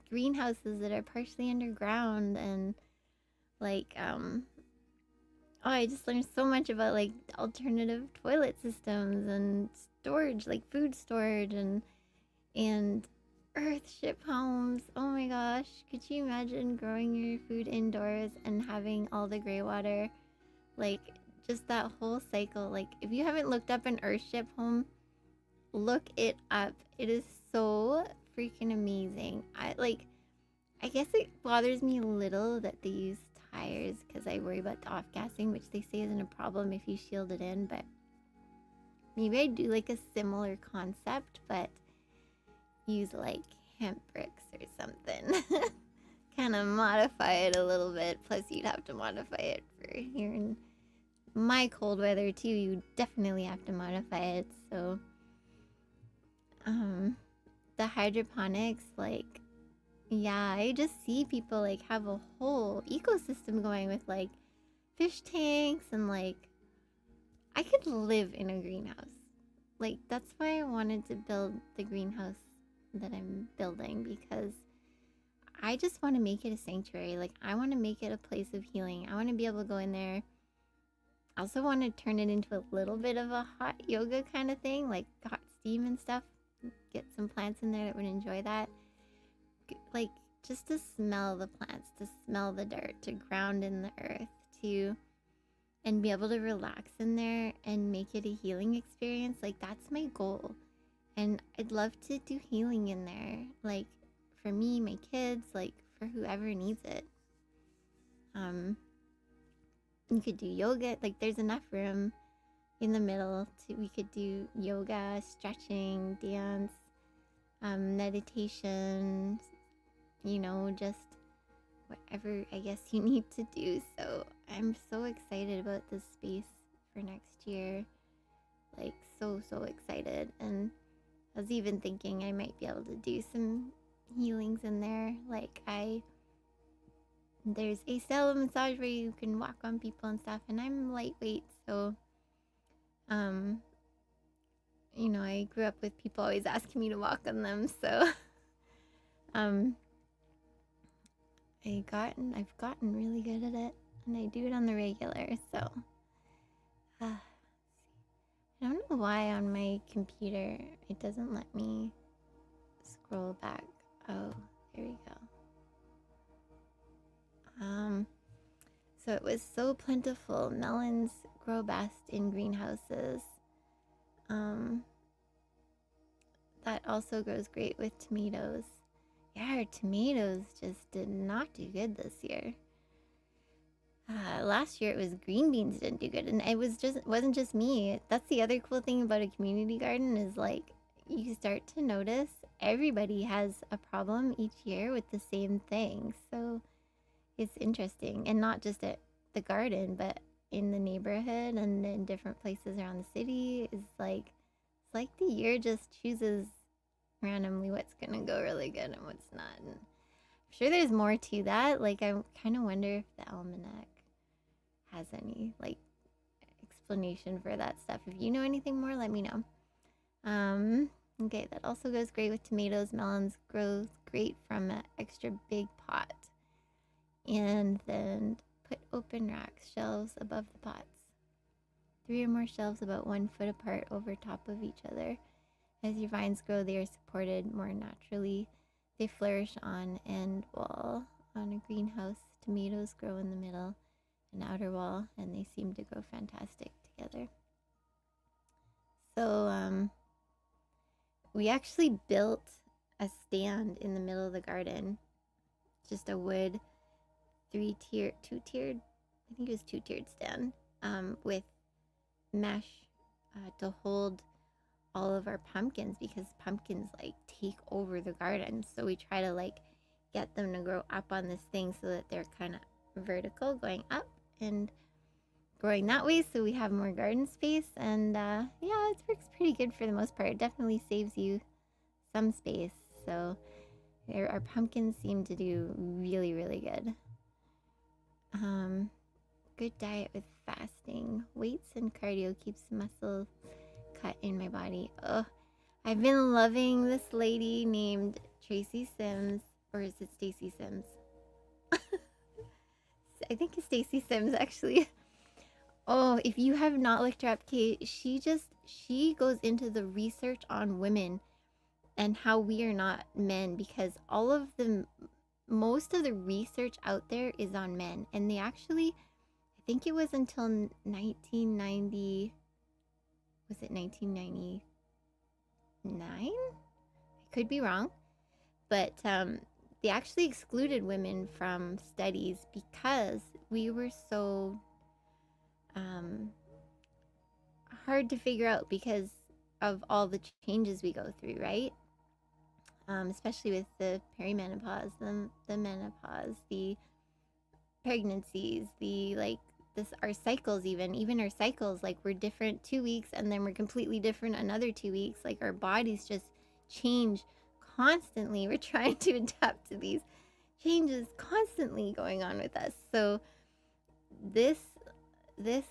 greenhouses that are partially underground, and I just learned so much about alternative toilet systems and storage, like food storage and earthship homes. Oh my gosh, could you imagine growing your food indoors and having all the gray water? Just that whole cycle. If you haven't looked up an earthship home, look it up. It is so freaking amazing. I guess it bothers me a little that they use tires because I worry about the off-gassing, which they say isn't a problem if you shield it in, but maybe I'd do a similar concept, but use hemp bricks or something. Kind of modify it a little bit, plus you'd have to modify it for here in my cold weather too. You definitely have to modify it, so the hydroponics, like, yeah, I just see people like have a whole ecosystem going with like fish tanks and like I could live in a greenhouse. Like that's why I wanted to build the greenhouse that I'm building, because I just want to make it a sanctuary. Like I want to make it a place of healing. I want to be able to go in there. I also want to turn it into a little bit of a hot yoga kind of thing, like hot steam and stuff. Get some plants in there that would enjoy that. Like just to smell the plants, to smell the dirt, to ground in the earth, to and be able to relax in there and make it a healing experience. Like that's my goal. And I'd love to do healing in there. Like for me, my kids, like for whoever needs it. You could do yoga, like there's enough room in the middle to we could do yoga, stretching, dance, meditation, you know, just whatever I guess you need to do. So I'm so excited about this space for next year. Like so excited. And I was even thinking I might be able to do some healings in there. Like there's a Stella massage where you can walk on people and stuff, and I'm lightweight, so you know, I grew up with people always asking me to walk on them, so I've gotten really good at it, and I do it on the regular. So I don't know why on my computer it doesn't let me scroll back. Oh, there we go. So it was so plentiful. Melons grow best in greenhouses. That also grows great with tomatoes. Yeah, our tomatoes just did not do good this year. Last year it was green beans didn't do good, and it wasn't just me. That's the other cool thing about a community garden is like you start to notice everybody has a problem each year with the same thing. So it's interesting, and not just at the garden, but in the neighborhood and in different places around the city. It's like the year just chooses randomly what's gonna go really good and what's not. And I'm sure there's more to that. Like I kind of wonder if the almanac has any like explanation for that stuff. If you know anything more, let me know. Okay, that also goes great with tomatoes. Melons grows great from an extra big pot. And then put open racks, shelves above the pots. 3 or more shelves about 1 foot apart over top of each other. As your vines grow, they are supported more naturally. They flourish on end wall. On a greenhouse, tomatoes grow in the middle and outer wall, and they seem to grow fantastic together. So we actually built a stand in the middle of the garden, just a wood 2-tiered, I think it was 2-tiered stand, with mesh to hold all of our pumpkins, because pumpkins like take over the garden. So we try to like get them to grow up on this thing so that they're kind of vertical, going up and growing that way, so we have more garden space. And yeah, it works pretty good for the most part. It definitely saves you some space. So our pumpkins seem to do really good. Good diet with fasting. Weights and cardio keeps muscle cut in my body. Oh, I've been loving this lady named Tracy Sims, or is it Stacy Sims? I think it's Stacy Sims actually. Oh, if you have not looked her up, Kate, she goes into the research on women and how we are not men, because most of the research out there is on men. And they actually, I think it was until 1990, was it 1999? I could be wrong. But they actually excluded women from studies because we were so hard to figure out because of all the changes we go through, right? Especially with the perimenopause, the menopause, the pregnancies, our cycles, even our cycles, like we're different 2 weeks and then we're completely different another 2 weeks. Like our bodies just change constantly, we're trying to adapt to these changes constantly going on with us. So this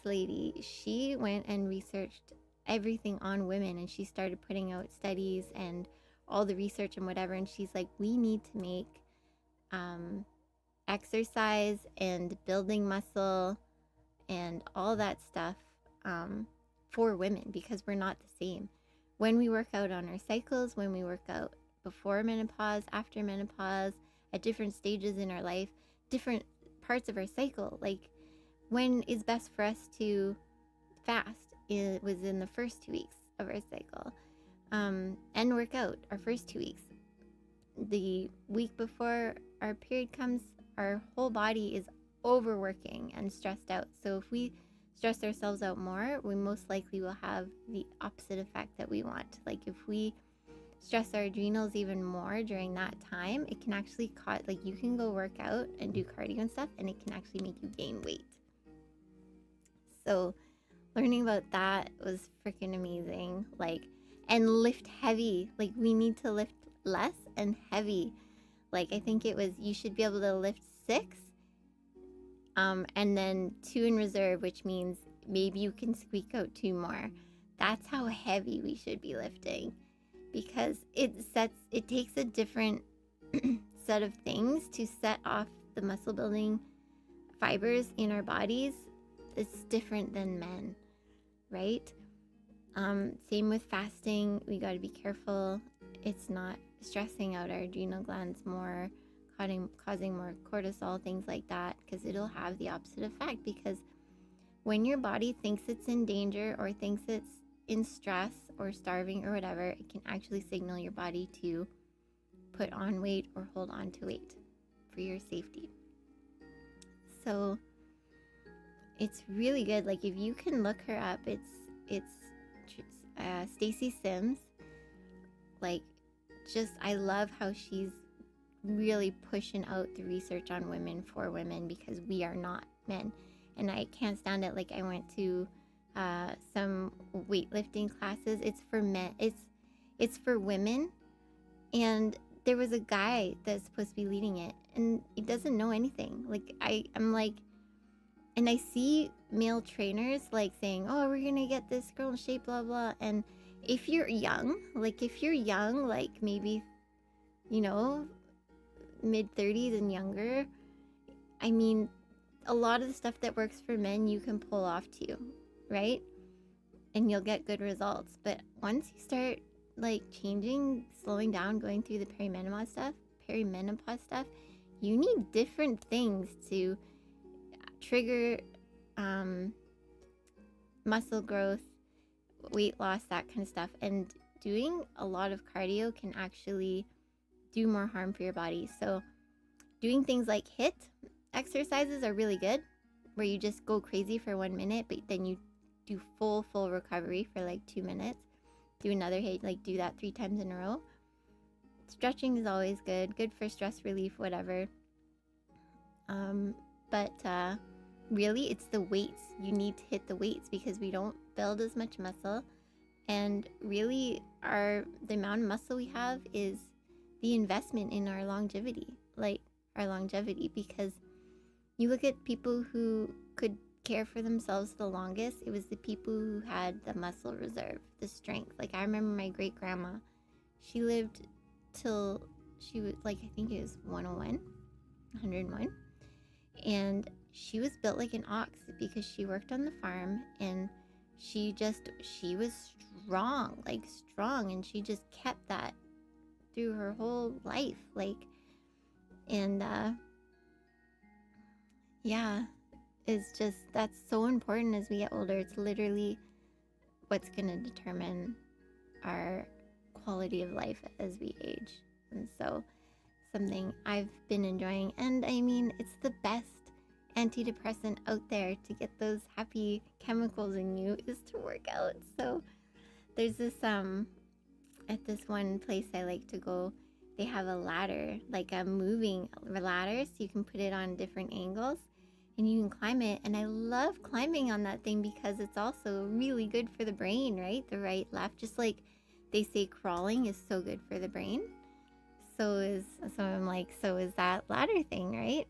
lady, she went and researched everything on women, and she started putting out studies and all the research and whatever, and she's like, we need to make exercise and building muscle and all that stuff for women, because we're not the same. When we work out on our cycles, when we work out before menopause, after menopause, at different stages in our life, different parts of our cycle, like when is best for us to fast, it was in the first 2 weeks of our cycle, and work out our first 2 weeks. The week before our period comes, our whole body is overworking and stressed out. So if we stress ourselves out more, we most likely will have the opposite effect that we want. Like if we stress our adrenals even more during that time, it can actually cause, like, you can go work out and do cardio and stuff, and it can actually make you gain weight. So learning about that was freaking amazing. Like, and lift heavy. Like, we need to lift less and heavy. Like, I think it was, you should be able to lift 6 and then 2 in reserve, which means maybe you can squeak out 2 more. That's how heavy we should be lifting, because it takes a different set of things to set off the muscle building fibers in our bodies. It's different than men, right? Same with fasting. We got to be careful. It's not stressing out our adrenal glands more, causing more cortisol, things like that, because it'll have the opposite effect. Because when your body thinks it's in danger or thinks it's in stress or starving or whatever, it can actually signal your body to put on weight or hold on to weight for your safety. So it's really good. Like, if you can look her up, it's Stacy Sims. Like, just, I love how she's really pushing out the research on women for women, because we are not men. And I can't stand it. Like, I went to some weightlifting classes. It's for men. It's for women. And there was a guy that's supposed to be leading it, and he doesn't know anything. Like, I'm like, and I see male trainers like saying, oh, we're gonna get this girl in shape, blah blah. And if you're young, like maybe, you know, mid-30s and younger, I mean, a lot of the stuff that works for men you can pull off too, right? And you'll get good results. But once you start like changing, slowing down, going through the perimenopause stuff, you need different things to trigger muscle growth, weight loss, that kind of stuff. And doing a lot of cardio can actually do more harm for your body. So doing things like HIIT exercises are really good, where you just go crazy for 1 minute, but then you do full recovery for like 2 minutes. Do another HIIT, like do that 3 times in a row. Stretching is always good for stress relief, whatever. But really, it's the weights. You need to hit the weights, because we don't build as much muscle. And really, the amount of muscle we have is the investment in our longevity. Because you look at people who could care for themselves the longest, it was the people who had the muscle reserve, the strength. Like, I remember my great grandma, she lived till she was like, I think it was 101. And she was built like an ox, because she worked on the farm, and she was strong, and she just kept that through her whole life. Yeah, it's just, that's so important as we get older. It's literally what's going to determine our quality of life as we age. And so, something I've been enjoying, and I mean, it's the best antidepressant out there to get those happy chemicals in you, is to work out. So there's this at this one place I like to go, they have a ladder, like a moving ladder, so you can put it on different angles and you can climb it. And I love climbing on that thing, because it's also really good for the brain, right? The right, left, just like they say crawling is so good for the brain. so I'm like, so is that ladder thing, right?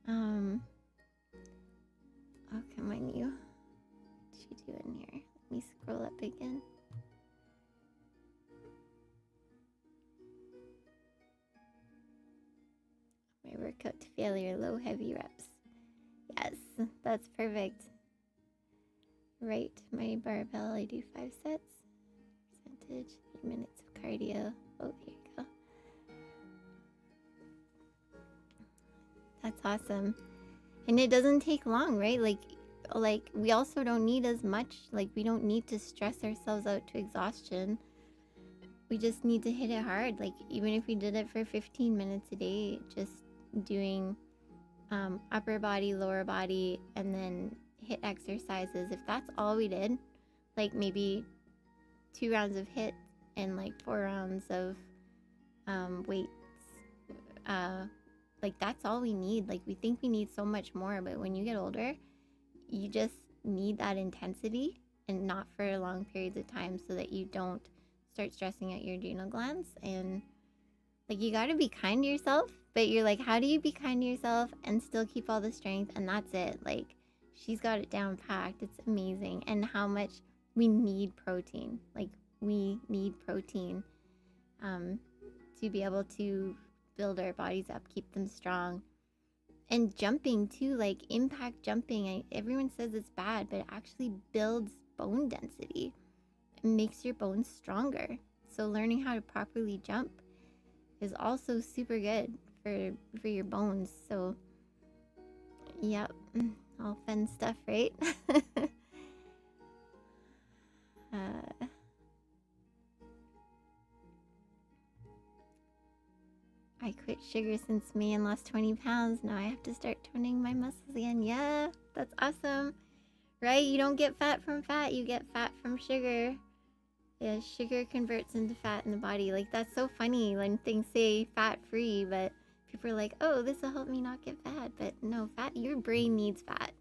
Oh, come on, you. What's she doing here? Let me scroll up again. My workout to failure, low heavy reps. Yes, that's perfect. Right, my barbell, I do 5 sets. Percentage, 3 minutes of cardio. Oh, here you go. That's awesome. And it doesn't take long, right? Like we also don't need as much, like we don't need to stress ourselves out to exhaustion. We just need to hit it hard. Like even if we did it for 15 minutes a day, just doing upper body, lower body, and then hit exercises. If that's all we did, like maybe 2 rounds of HIIT and like 4 rounds of weights, like that's all we need. Like we think we need so much more, but when you get older, you just need that intensity and not for long periods of time so that you don't start stressing out your adrenal glands. And like you got to be kind to yourself, but you're like, how do you be kind to yourself and still keep all the strength? And that's it. Like she's got it down packed. It's amazing. And how much we need protein. Like we need protein to be able to build our bodies up, keep them strong. And jumping too, like impact jumping, everyone says it's bad, but it actually builds bone density. It makes your bones stronger. So learning how to properly jump is also super good for your bones. So yep, all fun stuff, right? I quit sugar since May and lost 20 pounds. Now I have to start toning my muscles again. Yeah, that's awesome. Right? You don't get fat from fat. You get fat from sugar. Yeah, sugar converts into fat in the body. Like, that's so funny when things say fat-free, but people are like, oh, this will help me not get fat. But no, fat, your brain needs fat.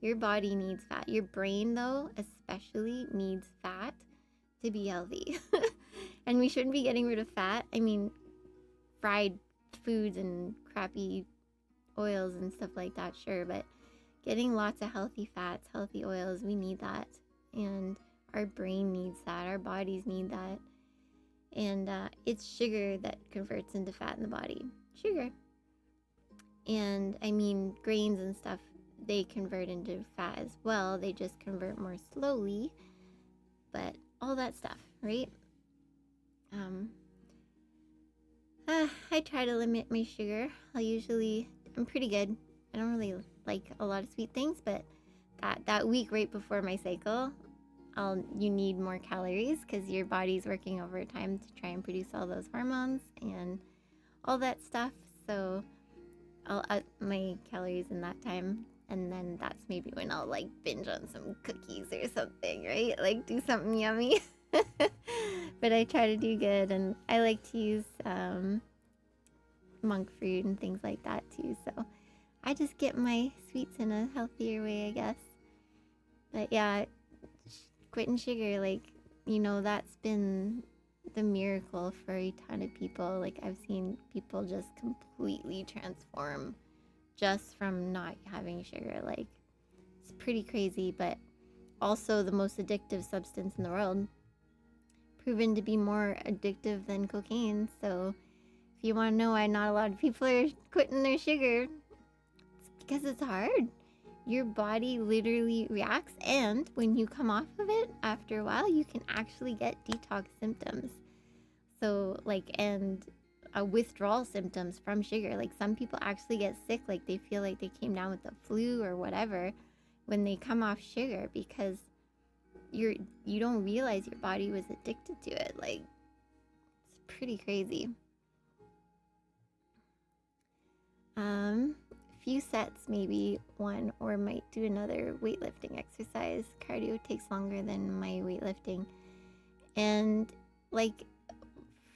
Your body needs fat. Your brain, though, especially needs fat to be healthy. And we shouldn't be getting rid of fat. I mean, fried foods and crappy oils and stuff like that, sure, but getting lots of healthy fats, healthy oils, we need that. And our brain needs that, our bodies need that. And it's sugar that converts into fat in the body. Sugar. And I mean, grains and stuff, they convert into fat as well. They just convert more slowly. But all that stuff, right? I try to limit my sugar. I'm pretty good. I don't really like a lot of sweet things, but that week right before my cycle, you need more calories because your body's working overtime to try and produce all those hormones and all that stuff. So I'll up my calories in that time, and then that's maybe when I'll like binge on some cookies or something, right? Like do something yummy. But I try to do good, and I like to use monk fruit and things like that too. So I just get my sweets in a healthier way, I guess. But yeah, quitting sugar, like, you know, that's been the miracle for a ton of people. Like I've seen people just completely transform just from not having sugar. Like it's pretty crazy, but also the most addictive substance in the world, proven to be more addictive than cocaine. So if you want to know why not a lot of people are quitting their sugar, it's because it's hard. Your body literally reacts, and when you come off of it after a while, you can actually get detox symptoms. So like, and withdrawal symptoms from sugar. Like some people actually get sick, like they feel like they came down with the flu or whatever when they come off sugar, because you don't realize your body was addicted to it. Like it's pretty crazy. Few sets, maybe one, or might do another weightlifting exercise. Cardio takes longer than my weightlifting. And like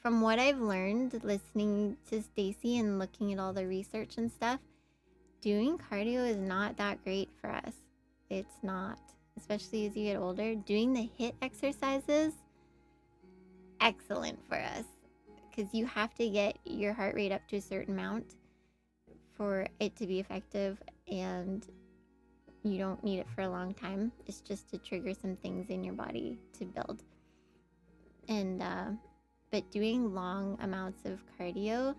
from what I've learned listening to Stacy and looking at all the research and stuff, doing cardio is not that great for us. It's not. Especially as you get older, doing the HIIT exercises, excellent for us. because you have to get your heart rate up to a certain amount for it to be effective, and you don't need it for a long time. It's just to trigger some things in your body to build. And but doing long amounts of cardio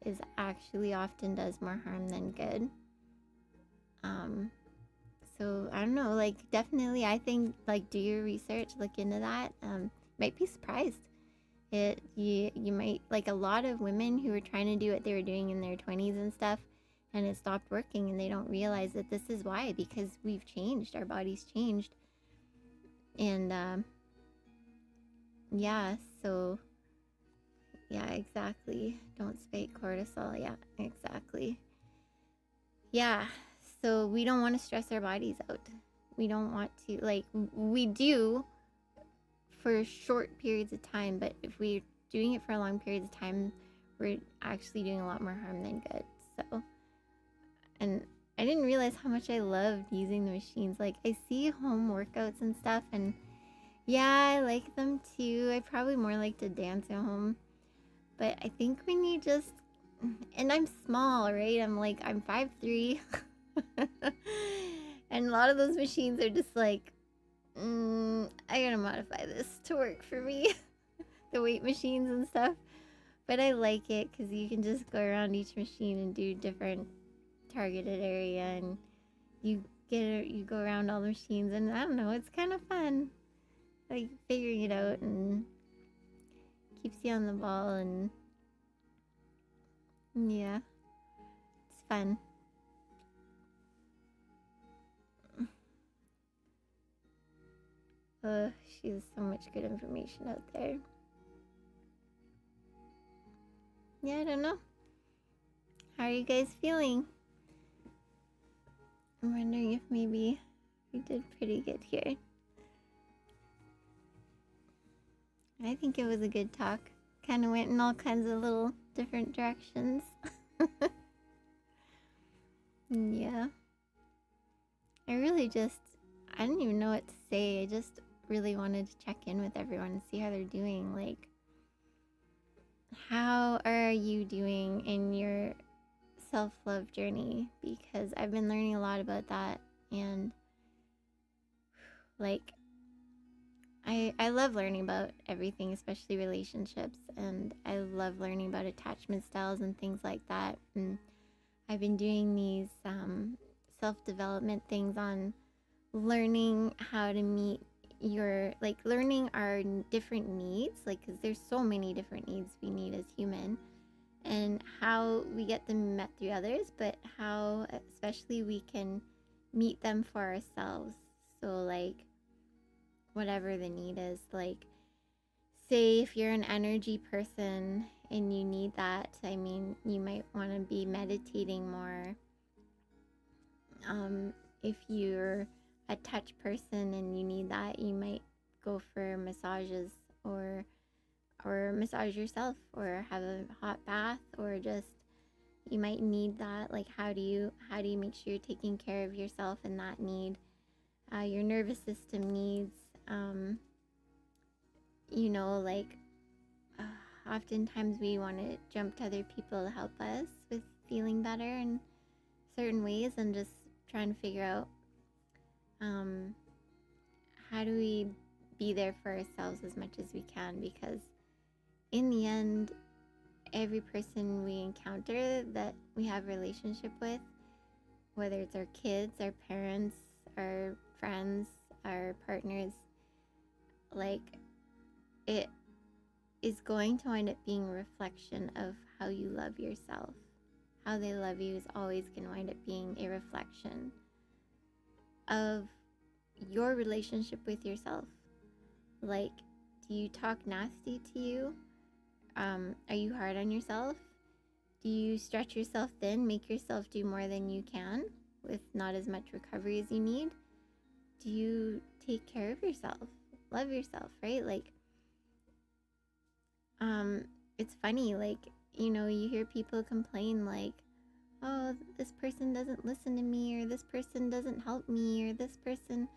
is actually often does more harm than good. So I don't know, like definitely I think like do your research, look into that. Might be surprised. You might, like a lot of women who were trying to do what they were doing in their 20s and stuff, and it stopped working, and they don't realize that this is why, because we've changed, our body's changed. And yeah, so yeah, exactly. Don't spike cortisol. Yeah, exactly. Yeah, so we don't want to stress our bodies out. We don't want to, like, we do for short periods of time, but if we're doing it for long periods of time, we're actually doing a lot more harm than good. So, and I didn't realize how much I loved using the machines. Like, I see home workouts and stuff, and yeah, I like them too. I probably more like to dance at home. But I think when you just, and I'm small, right? I'm 5'3". And a lot of those machines are just like, I gotta modify this to work for me. The weight machines and stuff. But I like it because you can just go around each machine and do different targeted area, and you go around all the machines, and I don't know, it's kind of fun. Like figuring it out, and keeps you on the ball, and yeah, it's fun. She has so much good information out there. Yeah, I don't know. How are you guys feeling? I'm wondering if maybe we did pretty good here. I think it was a good talk. Kind of went in all kinds of little different directions. Yeah. I don't even know what to say. I just really wanted to check in with everyone and see how they're doing. Like, how are you doing in your self-love journey? Because I've been learning a lot about that, and like I love learning about everything, especially relationships, and I love learning about attachment styles and things like that. And I've been doing these self-development things on learning how to meet learning our different needs, like, because there's so many different needs we need as human, and how we get them met through others, but how especially we can meet them for ourselves. So like whatever the need is, like say if you're an energy person and you need that, I mean, you might want to be meditating more. If you're a touch person and you need that, you might go for massages, or massage yourself, or have a hot bath, or just you might need that. Like how do you make sure you're taking care of yourself and that need? Your nervous system needs, like oftentimes we want to jump to other people to help us with feeling better in certain ways, and just trying to figure out how do we be there for ourselves as much as we can, because in the end, every person we encounter that we have a relationship with, whether it's our kids, our parents, our friends, our partners, like it is going to wind up being a reflection of how you love yourself. How they love you is always going to wind up being a reflection of your relationship with yourself. Like, do you talk nasty to you? Are you hard on yourself? Do you stretch yourself thin, make yourself do more than you can with not as much recovery as you need? Do you take care of yourself? Love yourself, right? Like, it's funny, like, you hear people complain like, oh, this person doesn't listen to me, or this person doesn't help me, or this person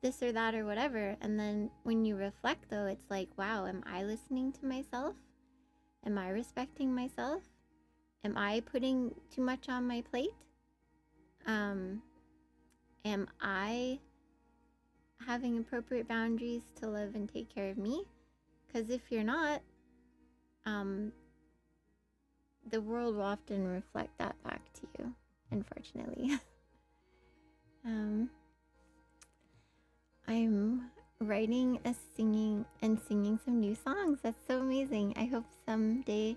this or that or whatever. And then when you reflect though, it's like, wow, am I listening to myself? Am I respecting myself? Am I putting too much on my plate? Am I having appropriate boundaries to love and take care of me? Because if you're not, the world will often reflect that back to you, unfortunately. I'm writing singing some new songs. That's so amazing. I hope someday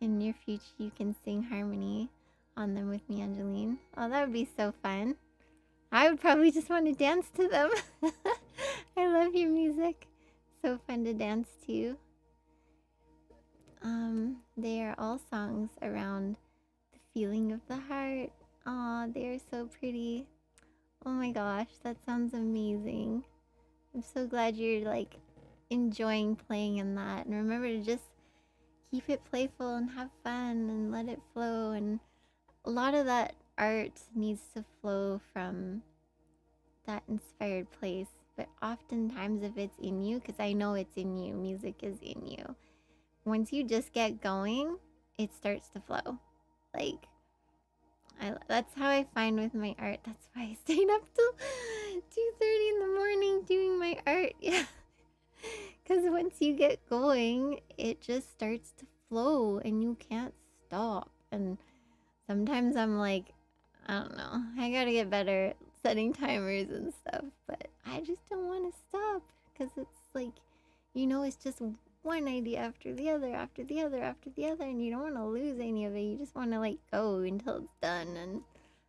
in near future you can sing harmony on them with me, Angeline. Oh, that would be so fun. I would probably just want to dance to them. I love your music. So fun to dance to. They are all songs around the feeling of the heart. Aw, they are so pretty. Oh my gosh, that sounds amazing. I'm so glad you're like enjoying playing in that. And remember to just keep it playful and have fun and let it flow. And a lot of that art needs to flow from that inspired place. But oftentimes if it's in you, because I know it's in you, music is in you. Once you just get going, it starts to flow. Like, that's how I find with my art. That's why I stayed up till 2:30 in the morning doing my art. Yeah. Because once you get going, it just starts to flow and you can't stop. And sometimes I'm like, I don't know, I gotta get better at setting timers and stuff. But I just don't want to stop because it's like, it's just one idea after the other, after the other, after the other, and you don't want to lose any of it. You just want to like go until it's done. And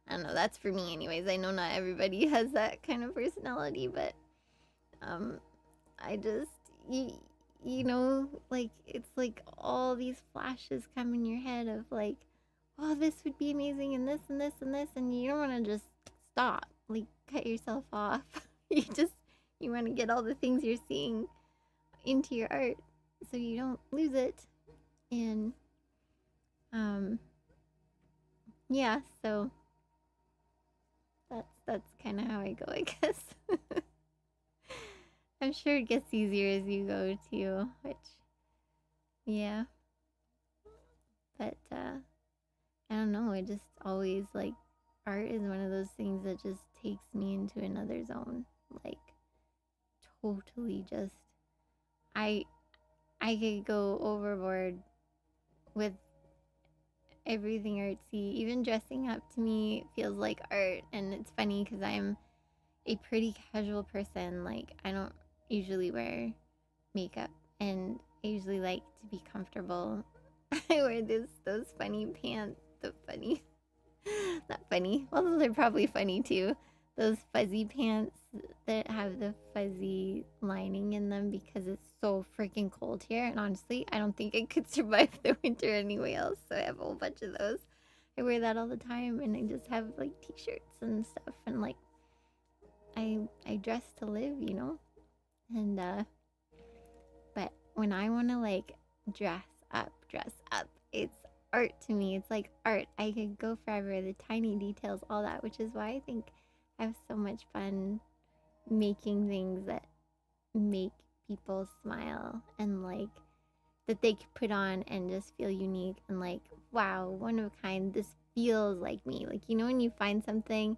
I don't know, that's for me anyways. I know not everybody has that kind of personality, but I just like it's like all these flashes come in your head of like, oh, this would be amazing and this and this and this, and you don't want to just stop, like cut yourself off. You want to get all the things you're seeing into your art so you don't lose it. And yeah, so that's kind of how I go, I guess. I'm sure it gets easier as you go too, which yeah, but I don't know, it just always like art is one of those things that just takes me into another zone, like totally just I could go overboard with everything artsy. Even dressing up to me feels like art. And it's funny because I'm a pretty casual person. Like, I don't usually wear makeup, and I usually like to be comfortable. I wear those funny pants. Not funny. Well, they're probably funny too. Those fuzzy pants that have the fuzzy lining in them because it's so freaking cold here. And honestly, I don't think I could survive the winter anywhere else. So I have a whole bunch of those. I wear that all the time, and I just have like t-shirts and stuff. And like, I dress to live, And but when I want to like dress up, it's art to me. It's like art. I could go forever. The tiny details, all that, which is why I think I have so much fun making things that make people smile and like that they could put on and just feel unique and like, wow, one of a kind. This feels like me. Like, when you find something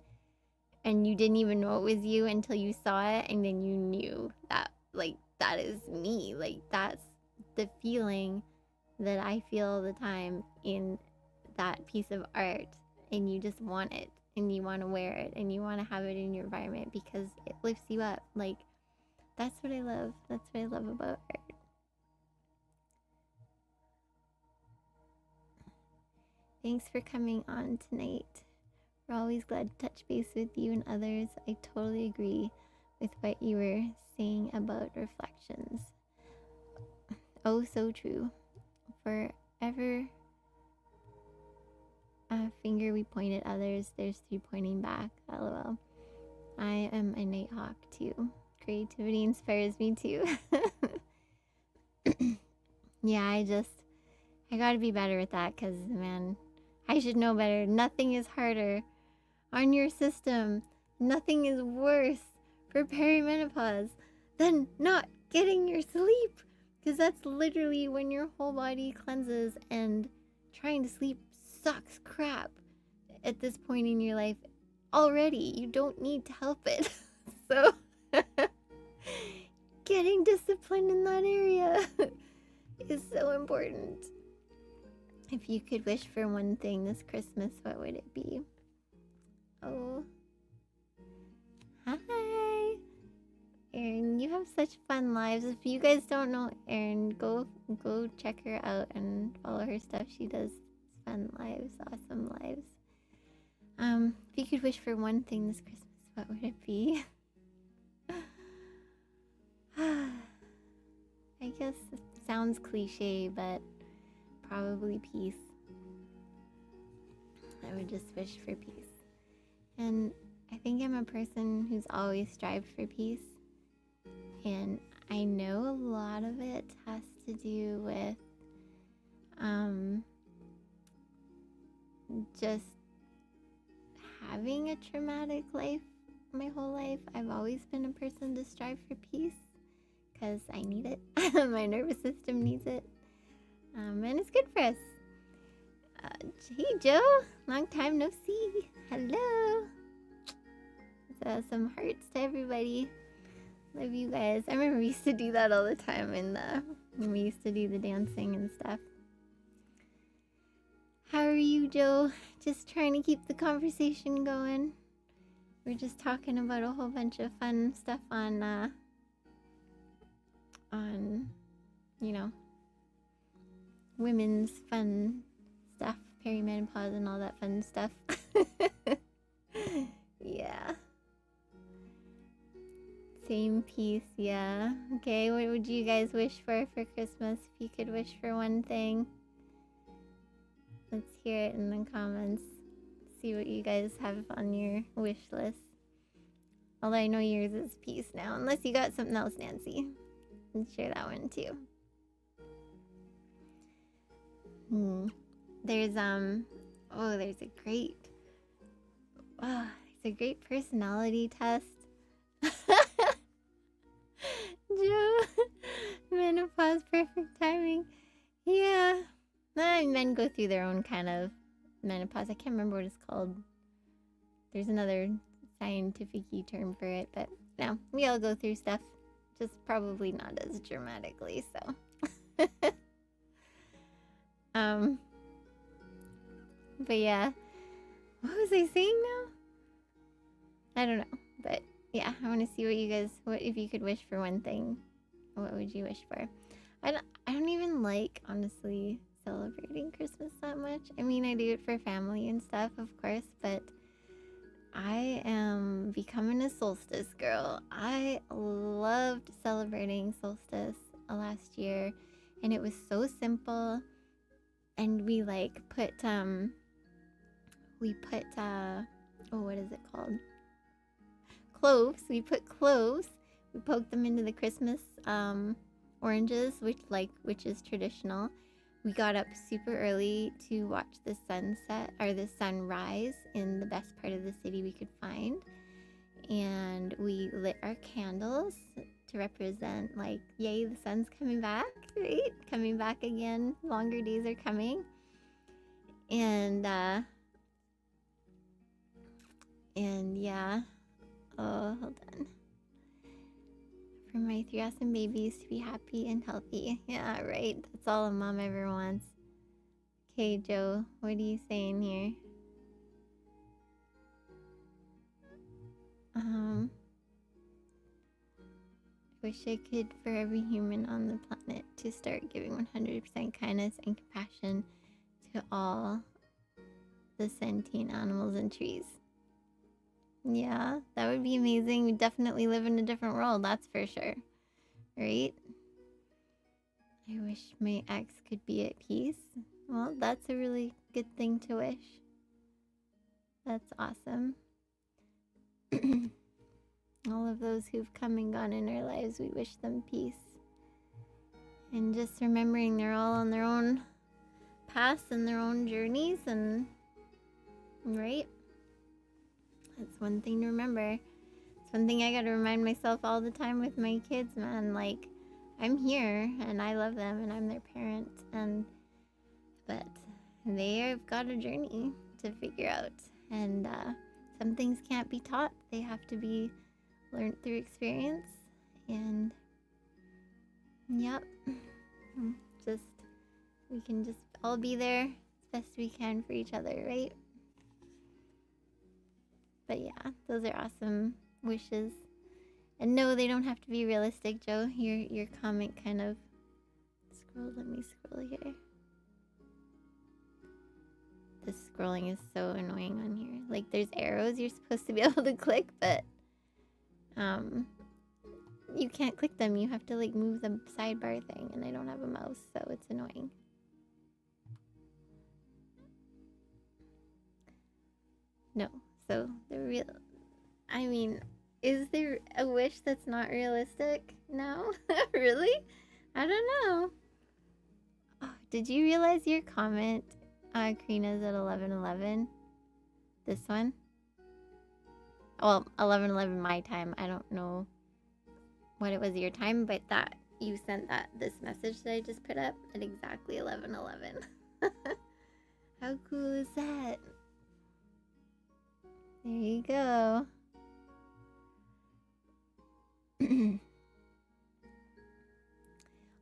and you didn't even know it was you until you saw it, and then you knew that like that is me. Like, that's the feeling that I feel all the time in that piece of art, and you just want it, and you want to wear it, and you want to have it in your environment because it lifts you up. Like, that's what I love. That's what I love about art. Thanks for coming on tonight. We're always glad to touch base with you and others. I totally agree with what you were saying about reflections. Oh, so true. Forever a finger we point at others, there's three pointing back. LOL. I am a nighthawk too. Creativity inspires me too. Yeah, I gotta be better at that because, man, I should know better. Nothing is harder on your system. Nothing is worse for perimenopause than not getting your sleep. Because that's literally when your whole body cleanses, and trying to sleep sucks crap at this point in your life already. You don't need to help it. So getting disciplined in that area is so important. If you could wish for one thing this Christmas, what would it be? Oh. Hi. Erin, you have such fun lives. If you guys don't know Erin, go check her out and follow her stuff. She does fun lives, awesome lives. If you could wish for one thing this Christmas, what would it be? I guess it sounds cliche, but probably peace. I would just wish for peace. And I think I'm a person who's always strived for peace. And I know a lot of it has to do with just having a traumatic life my whole life. I've always been a person to strive for peace because I need it. My nervous system needs it. And it's good for us. Hey Joe, long time no see. Hello. Some hearts to everybody. Love you guys. I remember we used to do that all the time when we used to do the dancing and stuff. How are you, Joe? Just trying to keep the conversation going. We're just talking about a whole bunch of fun stuff on you know, women's fun stuff, perimenopause and all that fun stuff. Yeah. Same piece, yeah. Okay, what would you guys wish for Christmas if you could wish for one thing? Let's hear it in the comments. See what you guys have on your wish list. Although I know yours is peace now, unless you got something else, Nancy. Let's share that one too. There's a great personality test. Joe, menopause, perfect timing. Yeah, men go through their own kind of menopause. I can't remember what it's called. There's another scientific-y term for it, but no, we all go through stuff, just probably not as dramatically. So, but yeah, what was I saying now? I don't know, but yeah, I want to see what you guys, what if you could wish for one thing, what would you wish for? I don't even like, honestly, celebrating Christmas that much. I mean, I do it for family and stuff, of course, but I am becoming a solstice girl. I loved celebrating solstice last year, and it was so simple. And we put what is it called? Cloves. We put cloves. We poked them into the Christmas oranges, which is traditional. We got up super early to watch the sunset or the sunrise in the best part of the city we could find. And we lit our candles to represent yay, the sun's coming back, right? Coming back again. Longer days are coming. And yeah. Oh, hold on. For my 3 awesome babies to be happy and healthy. Yeah, right. That's all a mom ever wants. Okay, Joe, what are you saying here? Wish I could for every human on the planet to start giving 100% kindness and compassion to all the sentient animals and trees. Yeah, that would be amazing. We definitely live in a different world, that's for sure. Right? I wish my ex could be at peace. Well, that's a really good thing to wish. That's awesome. All of those who've come and gone in our lives, we wish them peace. And just remembering they're all on their own paths and their own journeys, and right? That's one thing to remember. It's one thing I gotta remind myself all the time with my kids, man. I'm here and I love them and I'm their parent, but they have got a journey to figure out, and some things can't be taught. They have to be learned through experience, and yep, just we can just all be there as best we can for each other, right? But yeah, those are awesome wishes. And no, they don't have to be realistic, Joe. Your comment kind of let me scroll here. The scrolling is so annoying on here. Like, there's arrows you're supposed to be able to click, but you can't click them. You have to like move the sidebar thing, and I don't have a mouse, so it's annoying. No, so the real, I mean, is there a wish that's not realistic? No, really? I don't know. Oh, did you realize your comment, Karina's at 11:11? This one? Well, 11:11 my time. I don't know what it was your time, but that you sent this message that I just put up at exactly 11:11. How cool is that? There you go.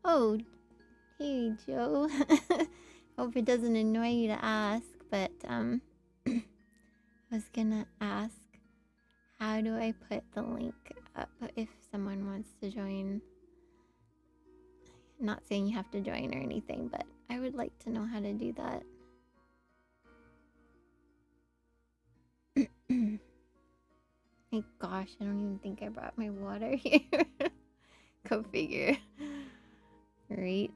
Oh, hey Joe. Hope it doesn't annoy you to ask, but I was gonna ask, how do I put the link up if someone wants to join? Not saying you have to join or anything, but I would like to know how to do that. My gosh, I don't even think I brought my water here. Go figure. Right?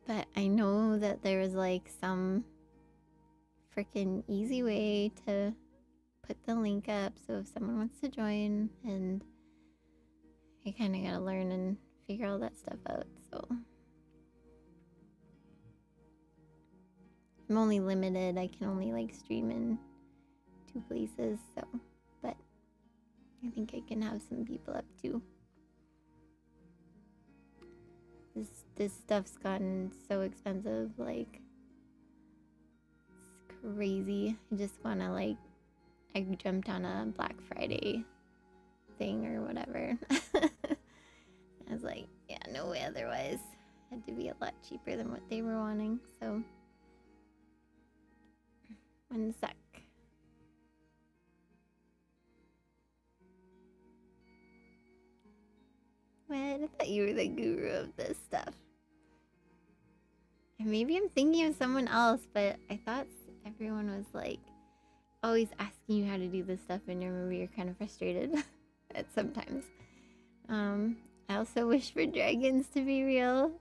But I know that there was like some freaking easy way to put the link up, so if someone wants to join, and I kind of gotta learn and figure all that stuff out, so I'm only limited. I can only like stream in 2 places, so, but I think I can have some people up too. This stuff's gotten so expensive, like, it's crazy. I just wanna like, I jumped on a Black Friday thing or whatever. I was like, yeah, no way otherwise. Had to be a lot cheaper than what they were wanting, so. One sec. What? I thought you were the guru of this stuff. And maybe I'm thinking of someone else, but I thought everyone was like always asking you how to do this stuff, and maybe you're kind of frustrated at sometimes. I also wish for dragons to be real,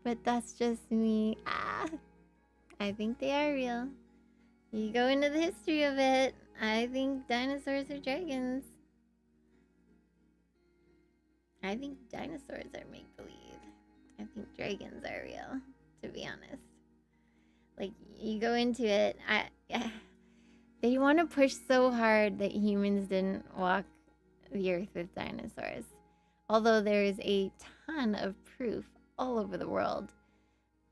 but that's just me. I think they are real. You go into the history of it, I think dinosaurs are dragons. I think dinosaurs are make-believe. I think dragons are real, to be honest. Like, you go into it, they want to push so hard that humans didn't walk the earth with dinosaurs. Although there is a ton of proof all over the world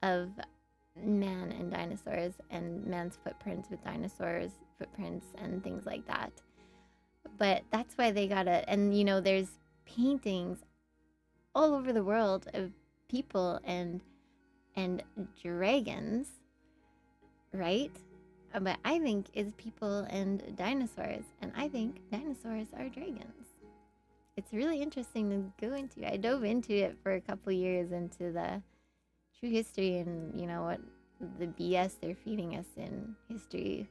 of man and dinosaurs, and man's footprints with dinosaurs footprints and things like that. But that's why they gotta, and you know, there's paintings all over the world of people and dragons, right? But I think it's people and dinosaurs, and I think dinosaurs are dragons. It's really interesting to go into. I dove into it for a couple years, into the true history and, you know, what the BS they're feeding us in history.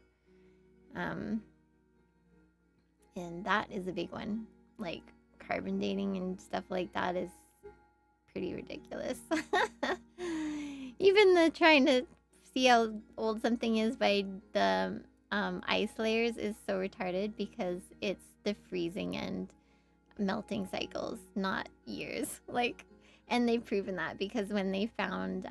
And that is a big one. Like, carbon dating and stuff like that is pretty ridiculous. Even the trying to see how old something is by the ice layers is so retarded, because it's the freezing and melting cycles, not years. Like, and they've proven that, because when they found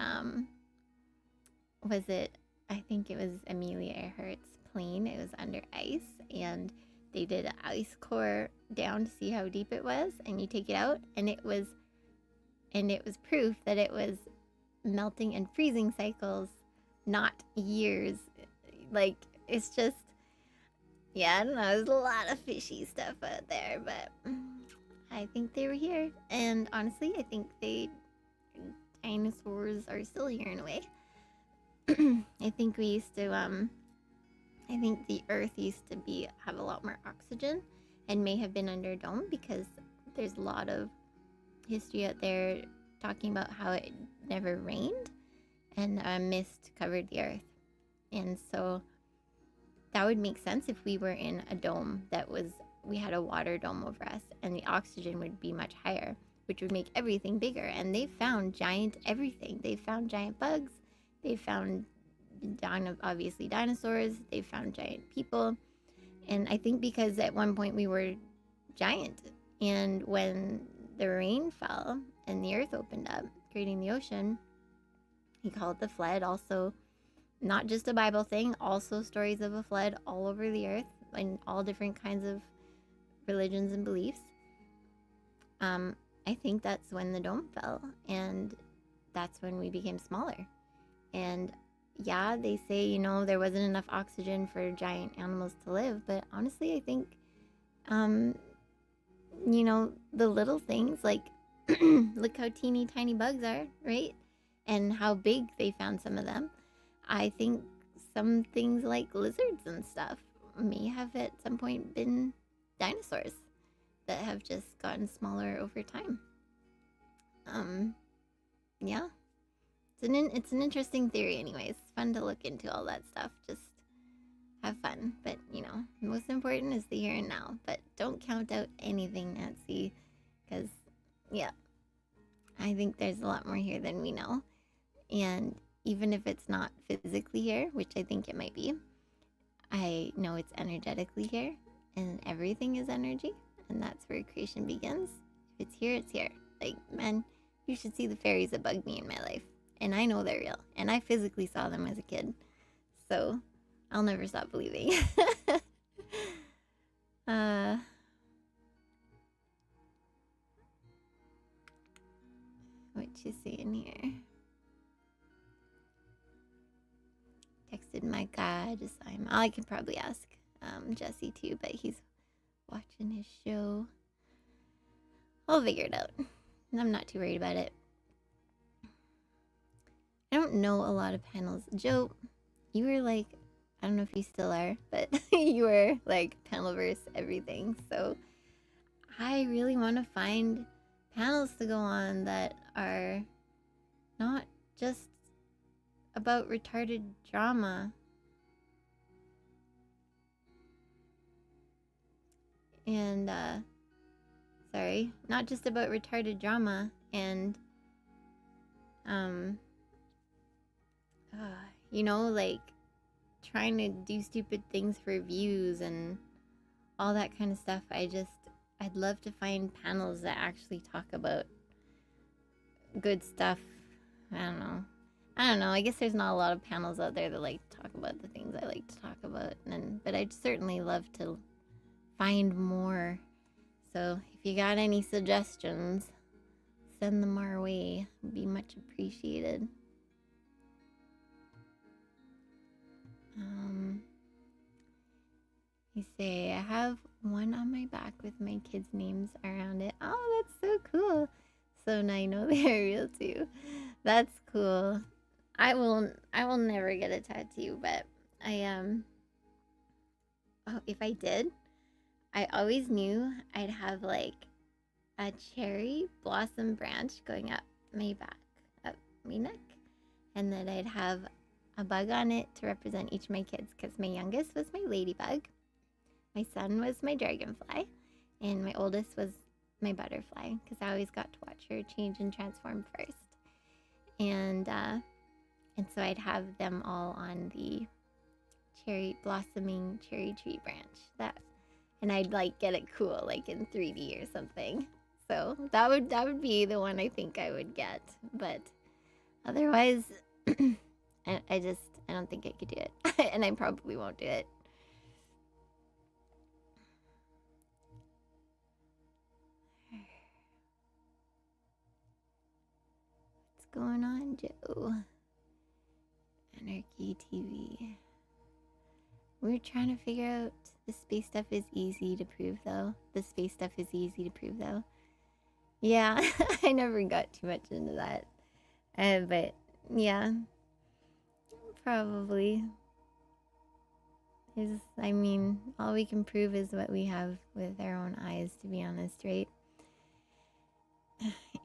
I think it was Amelia Earhart's plane, it was under ice, and they did an ice core down to see how deep it was, and you take it out, and it was proof that it was melting and freezing cycles, not years. Like, it's just, yeah, I don't know. There's a lot of fishy stuff out there, but I think they were here. And honestly, I think dinosaurs are still here in a way. I think we used to, I think the Earth used to have a lot more oxygen and may have been under a dome, because there's a lot of history out there talking about how it never rained and mist covered the Earth. And so that would make sense if we were in a dome we had a water dome over us, and the oxygen would be much higher, which would make everything bigger. And they found giant everything. They found giant bugs. They found obviously dinosaurs. They found giant people. And I think because at one point we were giant, and when the rain fell and the earth opened up, creating the ocean, he called it the flood. Also, not just a Bible thing, also stories of a flood all over the earth in all different kinds of religions and beliefs. I think that's when the dome fell, and that's when we became smaller. And yeah, they say, there wasn't enough oxygen for giant animals to live, but honestly, I think, the little things, like, look how teeny tiny bugs are, right? And how big they found some of them. I think some things like lizards and stuff may have at some point been dinosaurs that have just gotten smaller over time. Yeah. It's an interesting theory anyways. It's fun to look into all that stuff. Just have fun. But, most important is the here and now. But don't count out anything, Nancy. Because, yeah, I think there's a lot more here than we know. And even if it's not physically here, which I think it might be, I know it's energetically here. And everything is energy. And that's where creation begins. If it's here, it's here. Like, man, you should see the fairies that bug me in my life. And I know they're real. And I physically saw them as a kid. So I'll never stop believing. What you seeing here? Texted my guy. I could probably ask Jesse too, but he's watching his show. I'll figure it out. I'm not too worried about it. I don't know a lot of panels. Joe, you were like, I don't know if you still are, but you were like panelverse everything. So I really want to find panels to go on that are not just about retarded drama. And, not just about retarded drama and, like trying to do stupid things for views and all that kind of stuff. I'd love to find panels that actually talk about good stuff. I don't know. I guess there's not a lot of panels out there that like to talk about the things I like to talk about. But I'd certainly love to find more. So if you got any suggestions, send them our way. It'd be much appreciated. You say, I have one on my back with my kids' names around it. Oh, that's so cool. So now you know they're real too. That's cool. I will never get a tattoo, but if I did, I always knew I'd have like a cherry blossom branch going up my back, up my neck, and then I'd have a bug on it to represent each of my kids, because my youngest was my ladybug, my son was my dragonfly, and my oldest was my butterfly, because I always got to watch her change and transform first. And so I'd have them all on the blossoming cherry tree branch. And I'd like get it cool, like in 3D or something. So that would be the one I think I would get. But otherwise, I don't think I could do it. And I probably won't do it. going on, Joe? Anarchy TV. We're trying to figure out the space stuff is easy to prove, though. Yeah, I never got too much into that. But yeah, probably. I mean, all we can prove is what we have with our own eyes, to be honest, right?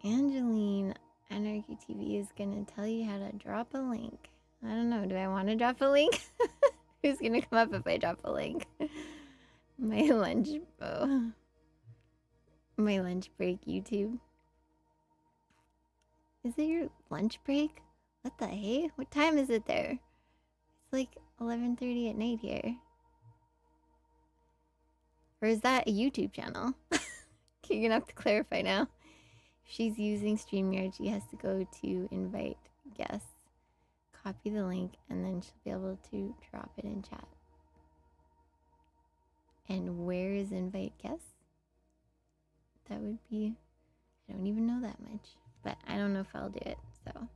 Angeline, Anarchy TV is gonna tell you how to drop a link. I don't know, do I want to drop a link? Who's gonna come up if I drop a link? My lunch break, YouTube. Is it your lunch break? What the hey? What time is it there? It's like 11:30 at night here. Or is that a YouTube channel? You're gonna have to clarify now. If she's using StreamYard, she has to go to invite guests, copy the link, and then she'll be able to drop it in chat. And where is invite guests? That would be, I don't even know that much, but I don't know if I'll do it, so.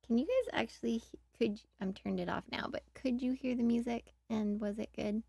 Can you guys actually, I'm turned it off now, but could you hear the music and was it good?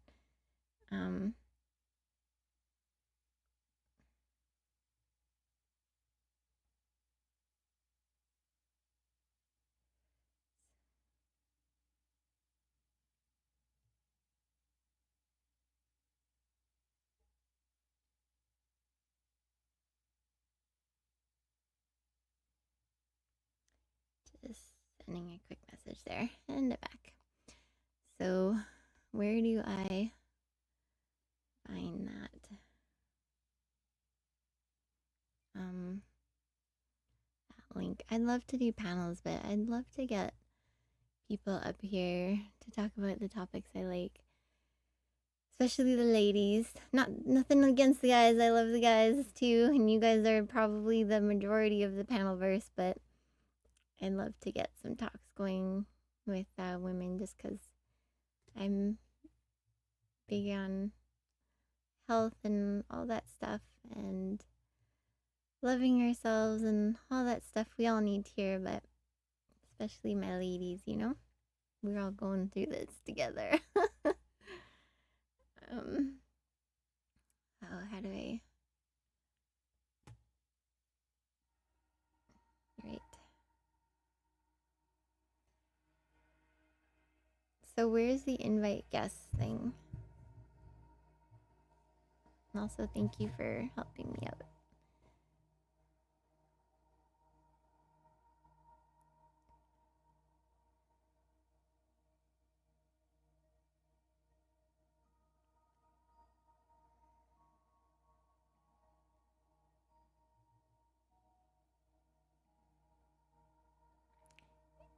Just sending a quick message there and back. So where do I find that? That link. I'd love to do panels, but I'd love to get people up here to talk about the topics I like. Especially the ladies. Nothing against the guys. I love the guys too, and you guys are probably the majority of the panelverse, but I'd love to get some talks going with women just because I'm big on health and all that stuff and loving ourselves and all that stuff we all need here, but especially my ladies, you know? We're all going through this together. How do I... Right. So where's the invite guests thing? And also thank you for helping me out.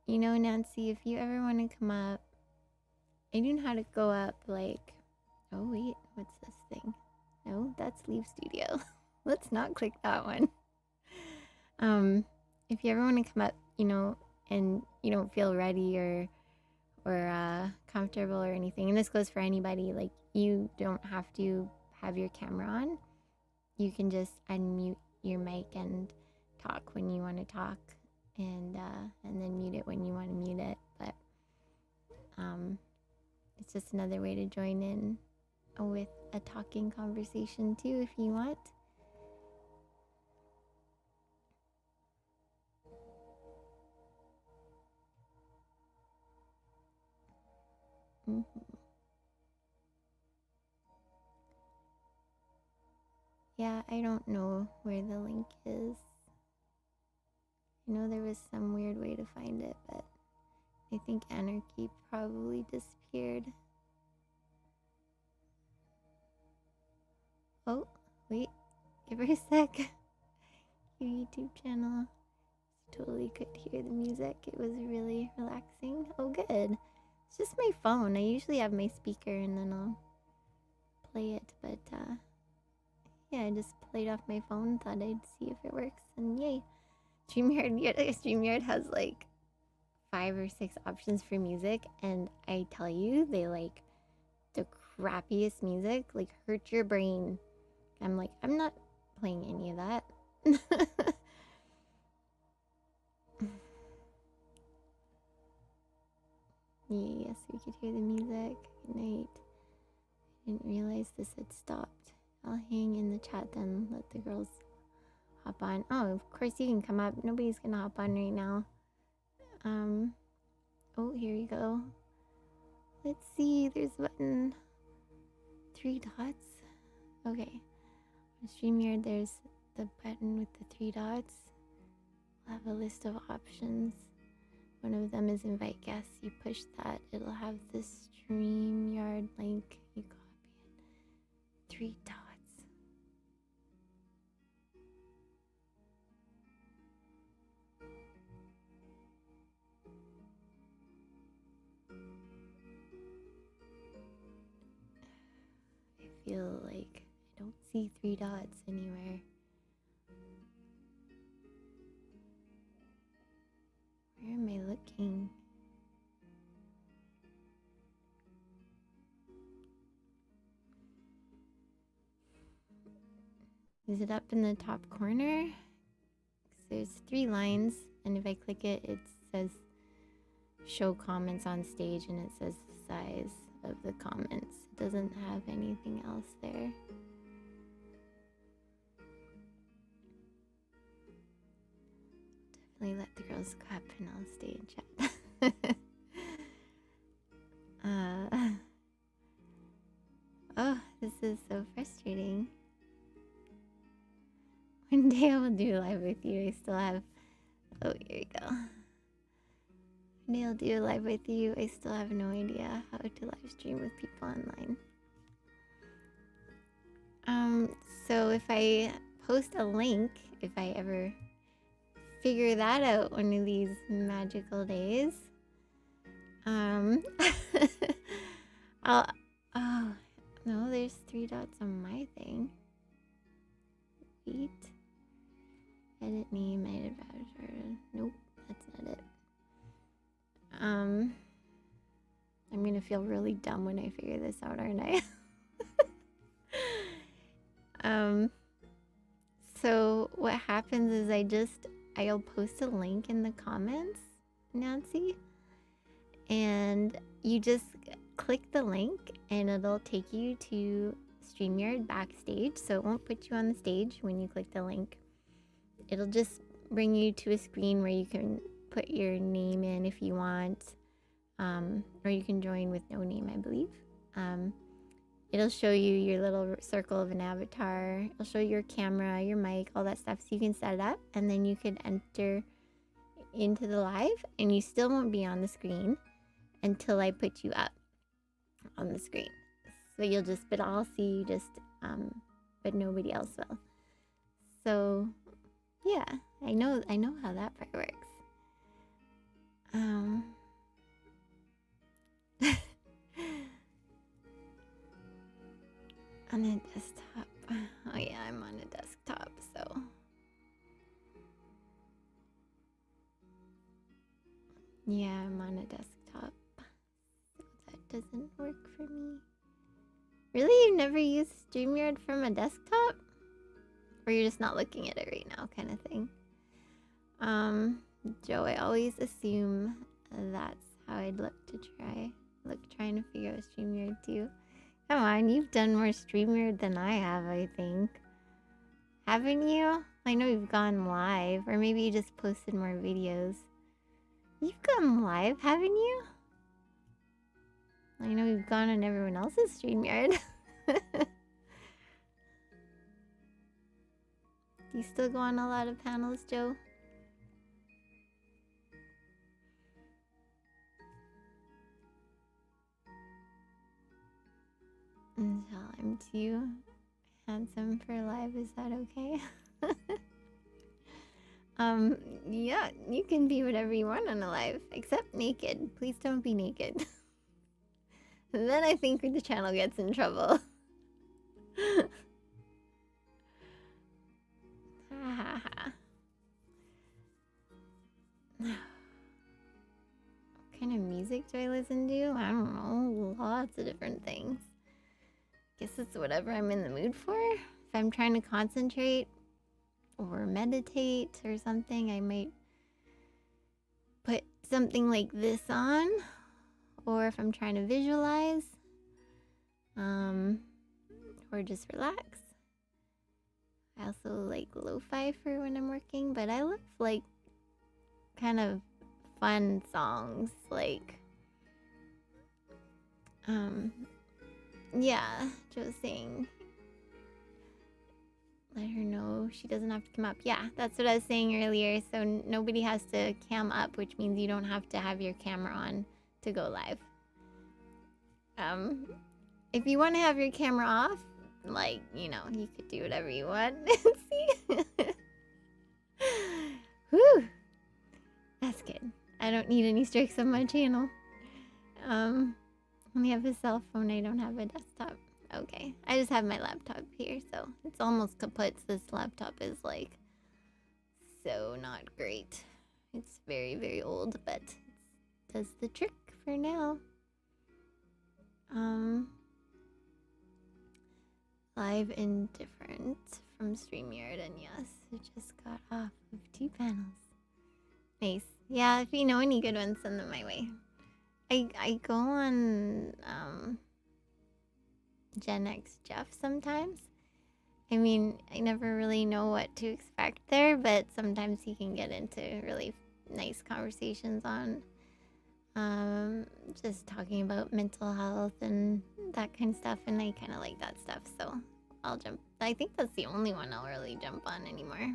You know, Nancy, if you ever want to come up, I don't know how to go up, like... Oh, wait, what's this thing? No, that's Leave Studio. Let's not click that one. If you ever want to come up, you know, and you don't feel ready or comfortable or anything, and this goes for anybody, like, you don't have to have your camera on. You can just unmute your mic and talk when you want to talk, and then mute it when you want to mute it. But it's just another way to join in with a talking conversation too, if you want. Yeah, I don't know where the link is. I know there was some weird way to find it, but I think Anarchy probably disappeared. Oh, wait, give her a sec. Your YouTube channel. Totally could hear the music. It was really relaxing. Oh, good. It's just my phone. I usually have my speaker and then I'll play it, but yeah, I just played off my phone, thought I'd see if it works, and yay. StreamYard has like 5 or 6 options for music, and I tell you, they like the crappiest music, like hurt your brain. I'm like, I'm not playing any of that. Yes, we could hear the music. Good night. I didn't realize this had stopped. I'll hang in the chat then, let the girls hop on. Oh, of course you can come up. Nobody's gonna hop on right now. Oh, here you go. Let's see, there's a button. 3 dots. Okay. On StreamYard, there's the button with the 3 dots. We'll have a list of options. One of them is invite guests. You push that, it'll have the StreamYard link. You copy it. 3 dots. I feel like I don't see 3 dots anywhere. Where am I looking? Is it up in the top corner? 'Cause there's 3 lines, and if I click it, it says show comments on stage, and it says the size of the comments. It doesn't have anything else there. Definitely let the girls go up and I'll stay in chat. Oh, this is so frustrating. One day I will do live with you. I still have... Oh, here we go. One day I'll do a live with you. I still have no idea how to live stream with people online. So if I post a link, if I ever figure that out one of these magical days, I'll... Oh, no, there's 3 dots on my thing. Wait. Edit name, edit avatar. Nope, that's not it. I'm gonna feel really dumb when I figure this out, aren't I? So what happens is I'll post a link in the comments, Nancy, and you just click the link and it'll take you to StreamYard backstage. So it won't put you on the stage when you click the link. It'll just bring you to a screen where you can put your name in if you want, or you can join with no name, I believe. It'll show you your little circle of an avatar. It'll show your camera, your mic, all that stuff, so you can set it up, and then you can enter into the live, and you still won't be on the screen until I put you up on the screen. So but I'll see you but nobody else will. So yeah, I know how that part works. On a desktop. Oh yeah, I'm on a desktop, so. Yeah, I'm on a desktop. So that doesn't work for me. Really? You've never used StreamYard from a desktop? Or you're just not looking at it right now, kind of thing? Joe, I always assume that's how I'd look trying to figure out StreamYard too. Come on, you've done more StreamYard than I have, I think. Haven't you? I know you've gone live, or maybe you just posted more videos. You've gone live, haven't you? I know you've gone on everyone else's StreamYard. Do you still go on a lot of panels, Joe? Until I'm too handsome for live, is that okay? Yeah, you can be whatever you want on a live, except naked. Please don't be naked. Then I think the channel gets in trouble. What kind of music do I listen to? I don't know, lots of different things. Guess it's whatever I'm in the mood for. If I'm trying to concentrate or meditate or something, I might put something like this on, or if I'm trying to visualize, or just relax. I also like lo-fi for when I'm working, but I love like kind of fun songs, like yeah, Joe's saying let her know she doesn't have to come up. Yeah, that's what I was saying earlier. So nobody has to cam up, which means you don't have to have your camera on to go live. If you want to have your camera off, like, you know, you could do whatever you want. See? Whew. That's good. I don't need any strikes on my channel. Only have a cell phone. I don't have a desktop. Okay. I just have my laptop here, so it's almost kaput. This laptop is like so not great. It's very, very old, but it does the trick for now. Live Indifferent from StreamYard, and yes, it just got off of 2 panels. Nice. Yeah, if you know any good ones, send them my way. I go on Gen X Jeff sometimes. I mean, I never really know what to expect there, but sometimes he can get into really nice conversations on just talking about mental health and that kind of stuff, and I kind of like that stuff, so I'll jump. I think that's the only one I'll really jump on anymore.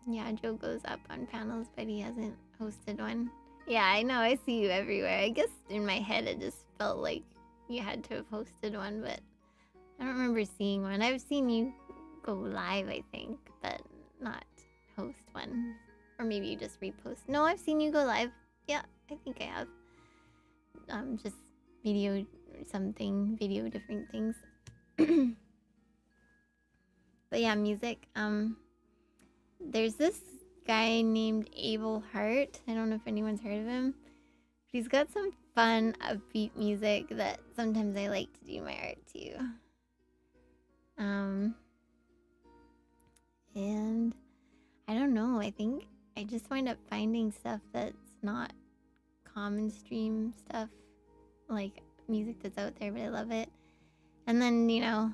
Yeah, Joe goes up on panels, but he hasn't hosted one. Yeah, I know, I see you everywhere. I guess in my head it just felt like you had to have hosted one, but I don't remember seeing one. I've seen you go live, I think, but not host one. Or maybe you just repost. No, I've seen you go live. Yeah, I think I have. Just video something, video different things. But yeah, music. There's this guy named Abel Hart. I don't know if anyone's heard of him. But he's got some fun, upbeat music that sometimes I like to do my art to. And I don't know, I think I just wind up finding stuff that's not common stream stuff, like music that's out there, but I love it. And then, you know,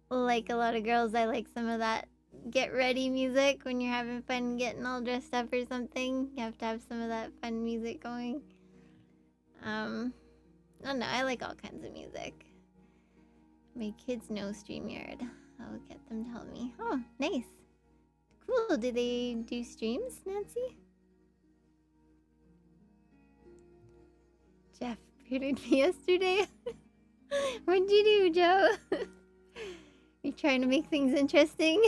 like a lot of girls, I like some of that get ready music when you're having fun getting all dressed up or something. You have to have some of that fun music going. I don't know, I like all kinds of music. My kids know StreamYard. I'll get them to help me. Oh, nice. Cool. Do they do streams, Nancy? Jeff booted me yesterday. What'd you do, Joe? You trying to make things interesting?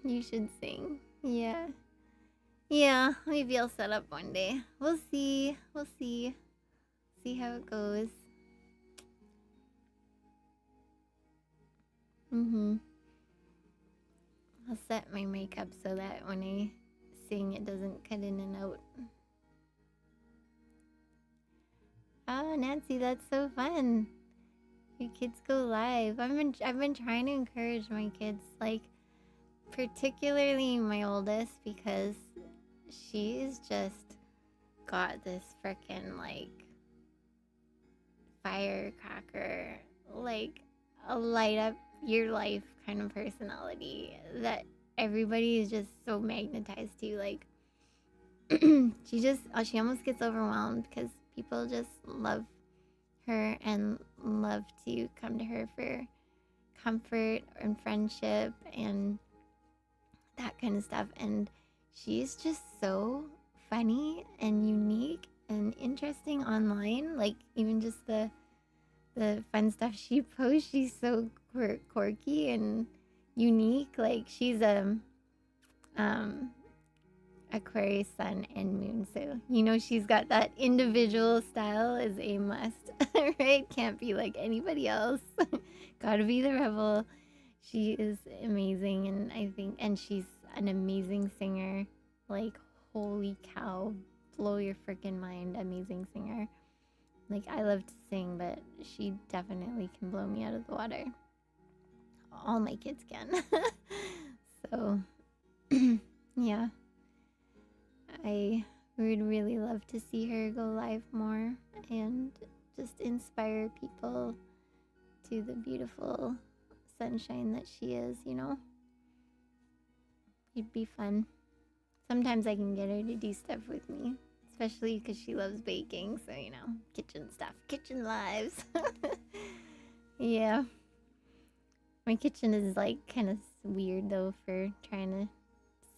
You should sing. Yeah. Yeah, maybe I'll set up one day. We'll see. We'll see. See how it goes. I'll set my mic up so that when I sing, it doesn't cut in and out. Oh, Nancy, that's so fun. Your kids go live. I've been trying to encourage my kids, like particularly my oldest, because she's just got this frickin' like firecracker, like a light up your life kind of personality that everybody is just so magnetized to. Like she almost gets overwhelmed because people just love her and love to come to her for comfort and friendship and that kind of stuff. And she's just so funny and unique and interesting online. Like even just the fun stuff she posts, she's so quirky and unique. Like she's Aquarius sun and moon, so you know she's got that individual style is a must. Right? Can't be like anybody else. Gotta be the rebel. She is amazing, and I think, and she's an amazing singer. Like holy cow, blow your freaking mind, amazing singer. Like, I love to sing, but she definitely can blow me out of the water. All my kids can. So, yeah. I would really love to see her go live more and just inspire people to the beautiful sunshine that she is, you know? It'd be fun. Sometimes I can get her to do stuff with me, especially because she loves baking, so, you know, kitchen stuff, kitchen lives. Yeah. My kitchen is, like, kind of weird, though, for trying to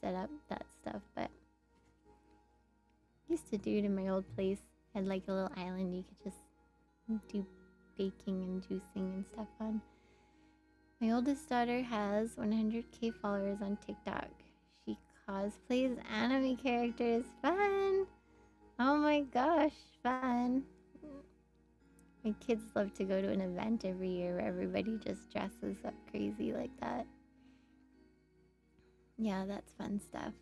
set up that stuff, but I used to do it in my old place. I had, like, a little island you could just do baking and juicing and stuff on. My oldest daughter has 100K followers on TikTok. She cosplays anime characters. Fun! Oh my gosh, fun. My kids love to go to an event every year where everybody just dresses up crazy like that. Yeah, that's fun stuff.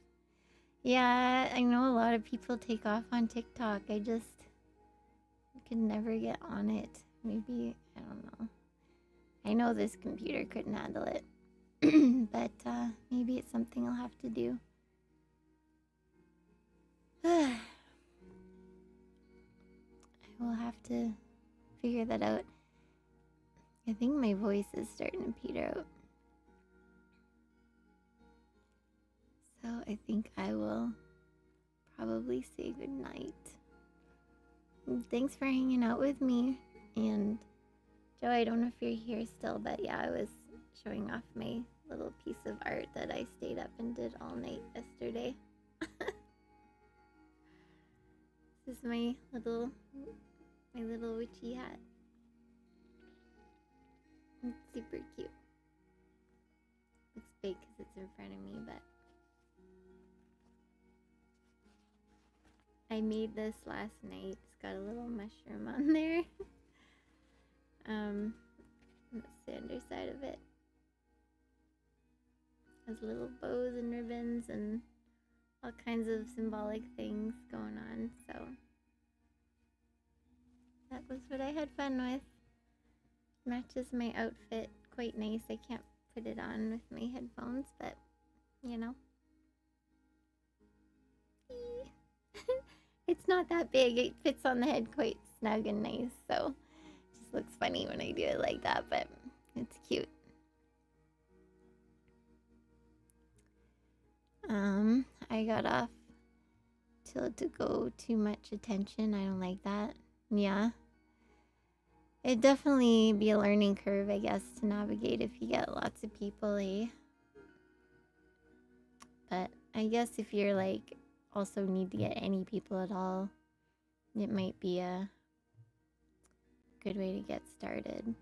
Yeah, I know a lot of people take off on TikTok. I just could never get on it. Maybe, I don't know. I know this computer couldn't handle it. But maybe it's something I'll have to do. I will have to figure that out. I think my voice is starting to peter out. So I think I will probably say goodnight. Thanks for hanging out with me. And Joe, I don't know if you're here still, but yeah, I was showing off my little piece of art that I stayed up and did all night yesterday. This is my little witchy hat. It's super cute. Looks big because it's in front of me, but I made this last night. It's got a little mushroom on there. That's the underside of it. Has little bows and ribbons and all kinds of symbolic things going on, so that was what I had fun with. Matches my outfit quite nice. I can't put it on with my headphones, but you know. It's not that big. It fits on the head quite snug and nice, so it just looks funny when I do it like that, but it's cute. I got off to go too much attention. I don't like that. Yeah. It'd definitely be a learning curve, I guess, to navigate if you get lots of people, eh? But I guess if you're like also need to get any people at all, it might be a good way to get started.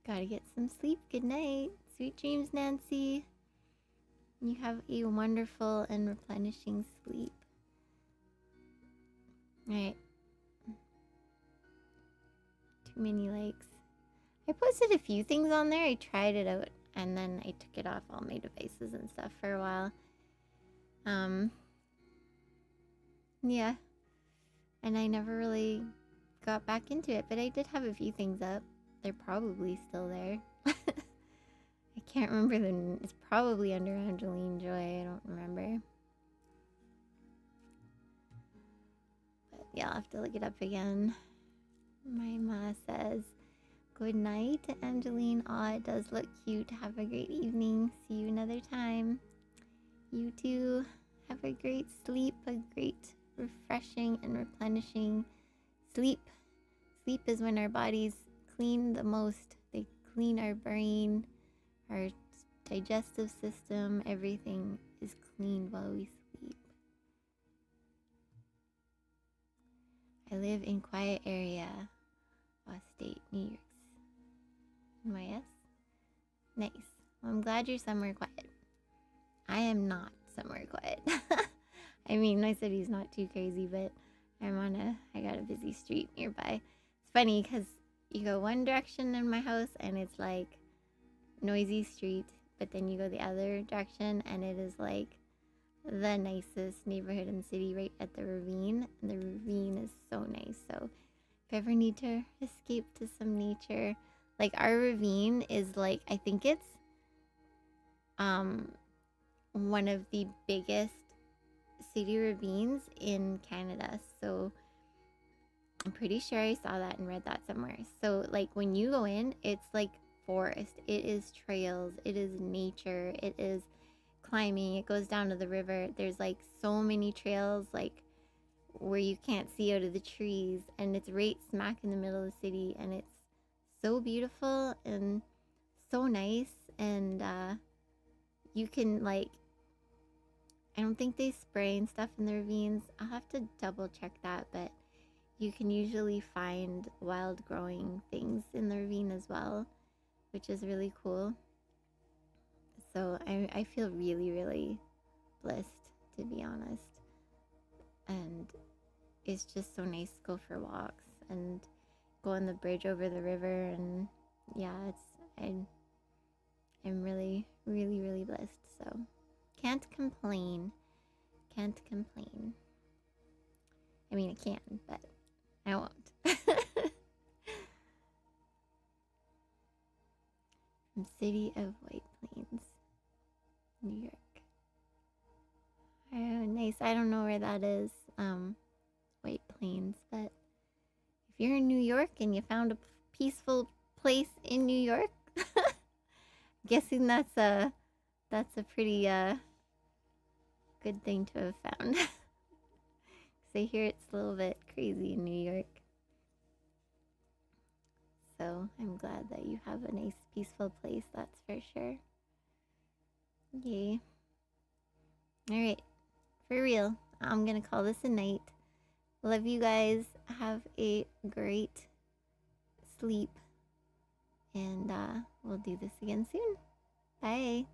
Gotta get some sleep. Good night. Sweet dreams, Nancy. You have a wonderful and replenishing sleep. Alright. Too many likes. I posted a few things on there. I tried it out and then I took it off all my devices and stuff for a while. Yeah. And I never really got back into it, but I did have a few things up. They're probably still there. I can't remember it's probably under Angeline Joy. I don't remember. But yeah, I'll have to look it up again. My ma says, good night, Angeline. Aw, it does look cute. Have a great evening. See you another time. You too. Have a great sleep, a great refreshing and replenishing sleep. Sleep is when our bodies clean the most. They clean our brain, our digestive system. Everything is cleaned while we sleep. I live in quiet area, State, New York. NYS? Nice. Well, I'm glad you're somewhere quiet. I am not somewhere quiet. I mean, my city's not too crazy, but I got a busy street nearby. It's funny because you go one direction in my house and it's like noisy street, but then you go the other direction and it is like the nicest neighborhood in the city right at the ravine. And the ravine is so nice. So if you ever need to escape to some nature, like our ravine is like, I think it's one of the biggest city ravines in Canada. So I'm pretty sure I saw that and read that somewhere. So like when you go in, it's like forest. It is trails. It is nature. It is climbing. It goes down to the river. There's like so many trails like where you can't see out of the trees, and it's right smack in the middle of the city, and it's so beautiful and so nice. And you can like, I don't think they spray and stuff in the ravines. I'll have to double check that, but you can usually find wild growing things in the ravine as well, which is really cool. So I feel really, really blessed, to be honest. And it's just so nice to go for walks and go on the bridge over the river. And yeah, I'm really, really, really blessed. So can't complain. Can't complain. I mean, I can, but I won't. From City of White Plains, New York. Oh, nice. I don't know where that is, White Plains, but if you're in New York and you found a peaceful place in New York, guessing that's a pretty good thing to have found. Because I hear it's a little bit crazy in New York. So I'm glad that you have a nice, peaceful place, that's for sure. Yay. Alright, for real, I'm gonna call this a night. Love you guys. Have a great sleep. And we'll do this again soon. Bye.